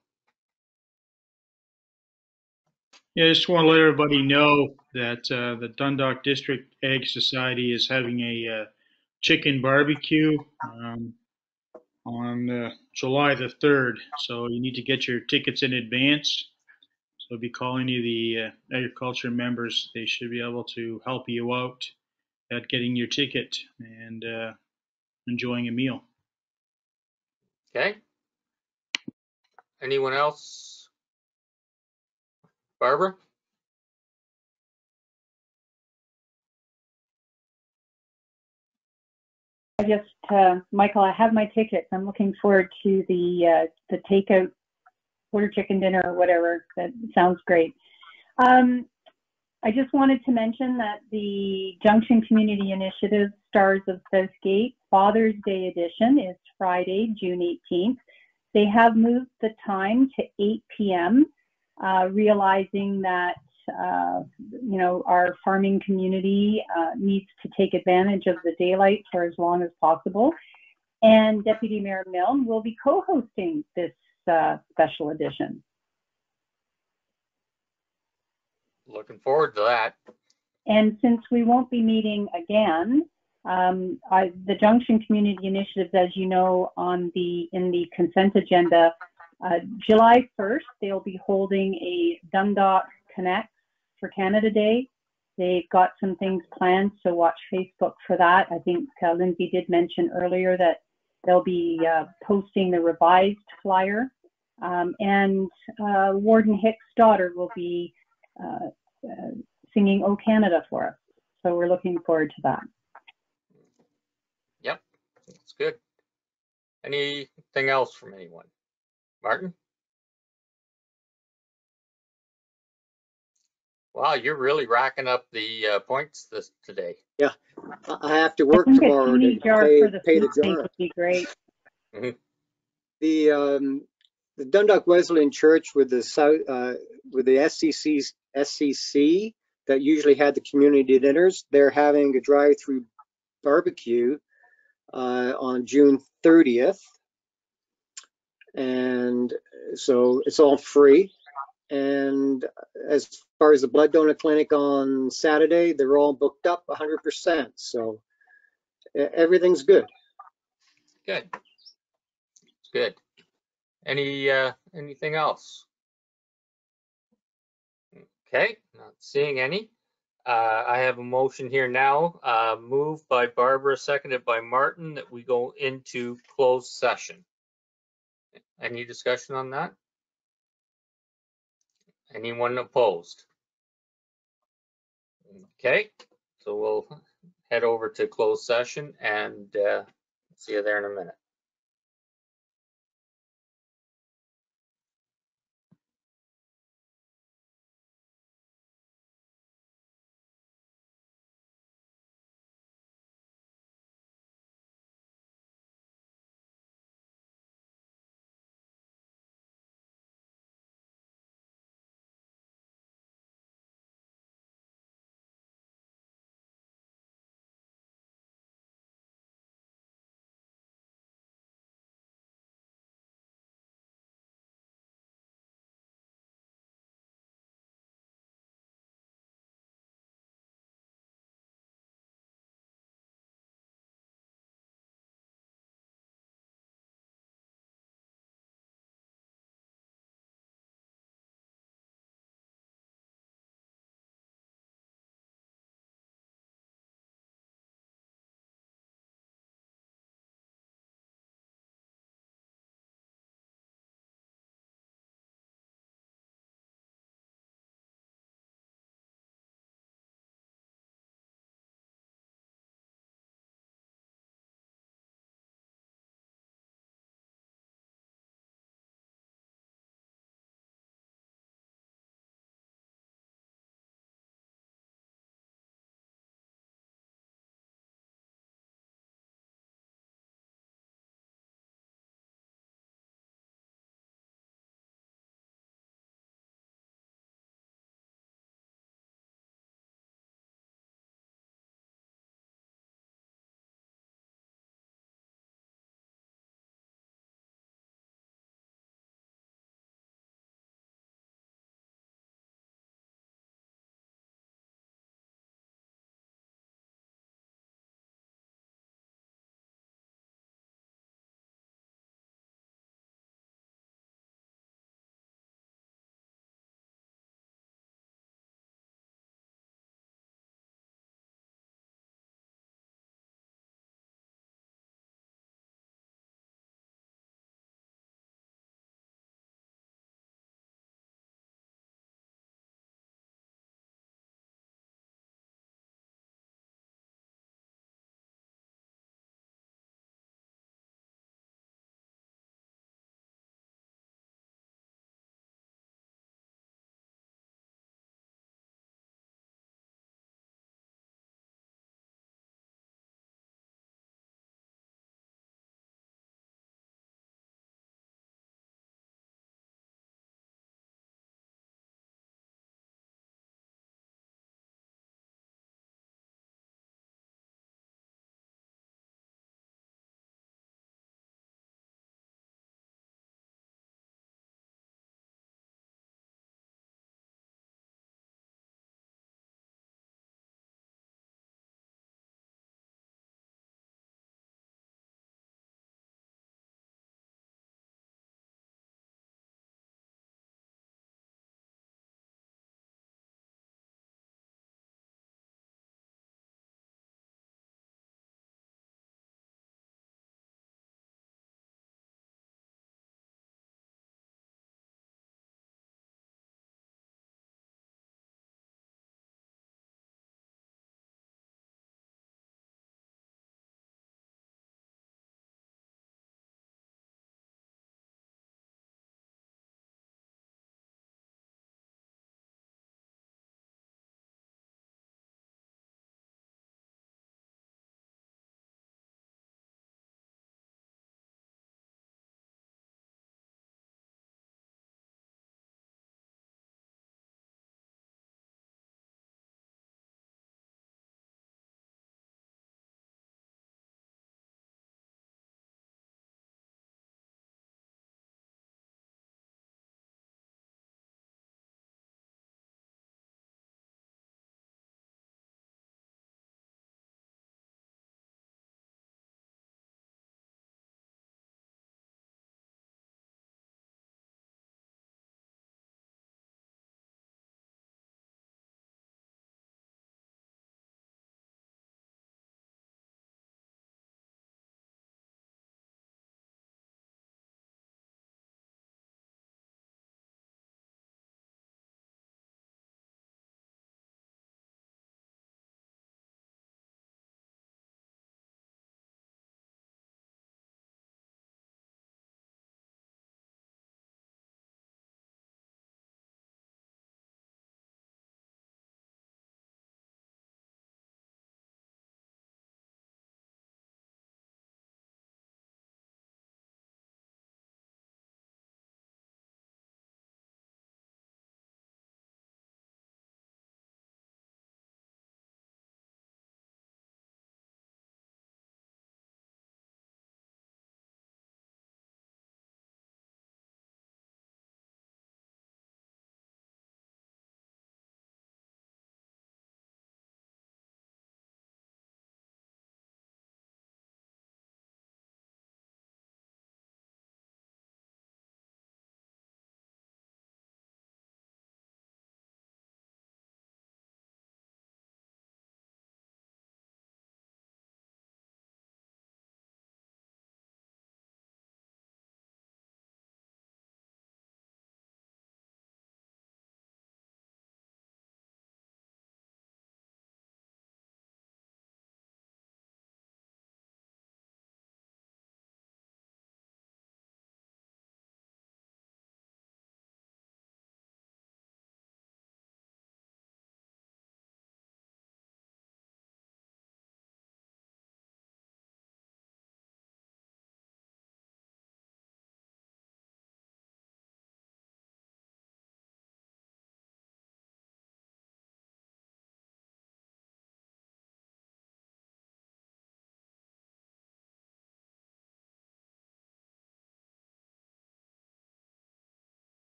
Yeah, I just want to let everybody know that the Dundalk District Ag Society is having a chicken barbecue on July the 3rd. So you need to get your tickets in advance. So if you call any of the agriculture members, they should be able to help you out at getting your ticket and enjoying a meal. Okay. Anyone else? Barbara? Michael, I have my tickets. I'm looking forward to the takeout quarter chicken dinner or whatever. That sounds great. I just wanted to mention that the Junction Community Initiative Stars of Southgate Father's Day edition is Friday, June 18th. They have moved the time to 8 p.m., realizing that our farming community needs to take advantage of the daylight for as long as possible. And Deputy Mayor Milne will be co-hosting this special edition. Looking forward to that. And since we won't be meeting again, the Junction Community Initiatives, as you know, in the consent agenda, July 1st, they'll be holding a Dundalk Connect for Canada Day. They've got some things planned, so watch Facebook for that. I think Lindsay did mention earlier that they'll be posting the revised flyer. And Warden Hicks' daughter will be singing "O Canada" for us. So we're looking forward to that. Yep, that's good. Anything else from anyone? Martin? Wow, you're really racking up the points today. Yeah, I have to work tomorrow to pay the jar. Would be great. Mm-hmm. The Dundalk Wesleyan Church with the SCC that usually had the community dinners, they're having a drive-through barbecue on June 30th, and so it's all free. And as far as the blood donor clinic on Saturday, they're all booked up 100%. So everything's good. Good. Good. Anything else? Okay, not seeing any. I have a motion here now, moved by Barbara, seconded by Martin, that we go into closed session. Any discussion on that? Anyone opposed? Okay, so we'll head over to closed session and see you there in a minute.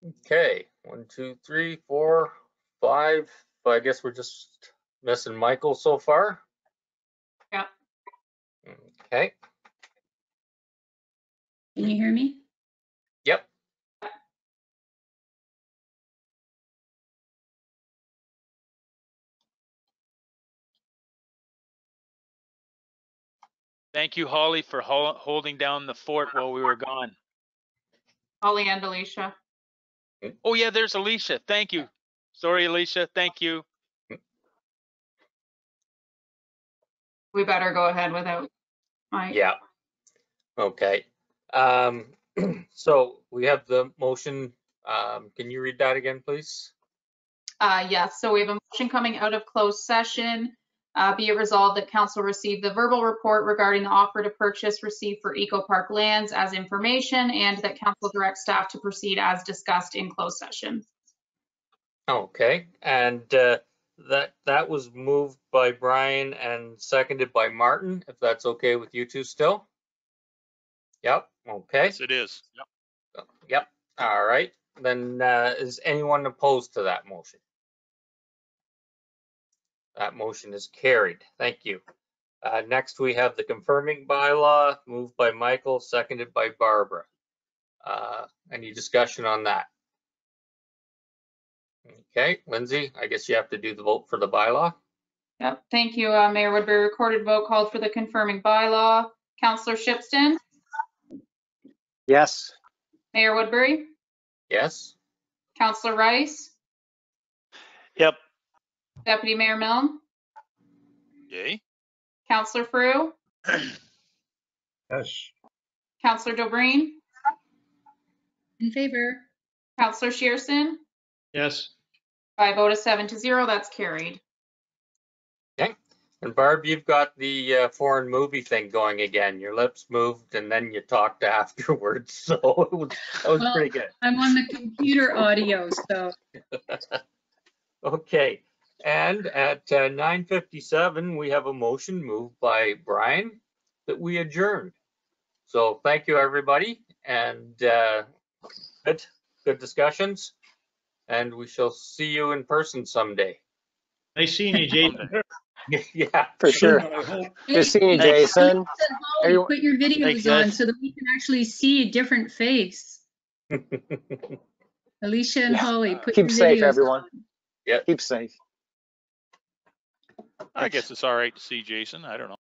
Okay, 1, 2, 3, 4, 5. I guess we're just missing Michael so far. Yep. Okay. Can you hear me? Yep. Thank you, Holly, for holding down the fort while we were gone. Holly and Alicia. Oh yeah, there's Alicia. Thank you. Sorry, Alicia. Thank you. We better go ahead without Mike. Yeah. Okay. So we have the motion. Can you read that again, please? Yes, so we have a motion coming out of closed session. Be it resolved that council receive the verbal report regarding the offer to purchase received for Eco Park lands as information, and that council direct staff to proceed as discussed in closed session. Okay, and that was moved by Brian and seconded by Martin, if that's okay with you two still? Yep, okay. Yes, it is. Yep. Yep, all right. Then is anyone opposed to that motion? That motion is carried. Thank you. Next, we have the confirming bylaw, moved by Michael, seconded by Barbara. Any discussion on that? Okay, Lindsay, I guess you have to do the vote for the bylaw. Yep, thank you, Mayor Woodbury. Recorded vote called for the confirming bylaw. Councillor Shipston, Yes. Mayor Woodbury, Yes. Councillor Rice, Yep. Deputy Mayor Milne, Yay. Councillor Frew, Yes. Councillor Dobreen, In favor? Councillor Shearson. Yes. By a vote of 7 to 0, that's carried. Okay, and Barb, you've got the foreign movie thing going again. Your lips moved and then you talked afterwards, so that was Well, pretty good. I'm on the computer audio, so. Okay, and at 9:57, we have a motion moved by Brian that we adjourned. So thank you, everybody, and good discussions, and we shall see you in person someday. Nice seeing you, Jason. Yeah. For sure. I hope. Good seeing you, Thanks. Jason. Holly, put your videos Thanks, on guys. so that we can actually see a different face. Alicia and Yeah. Holly, put Keep your safe, videos everyone. on. Yeah. Keep safe. I guess it's all right to see Jason. I don't know.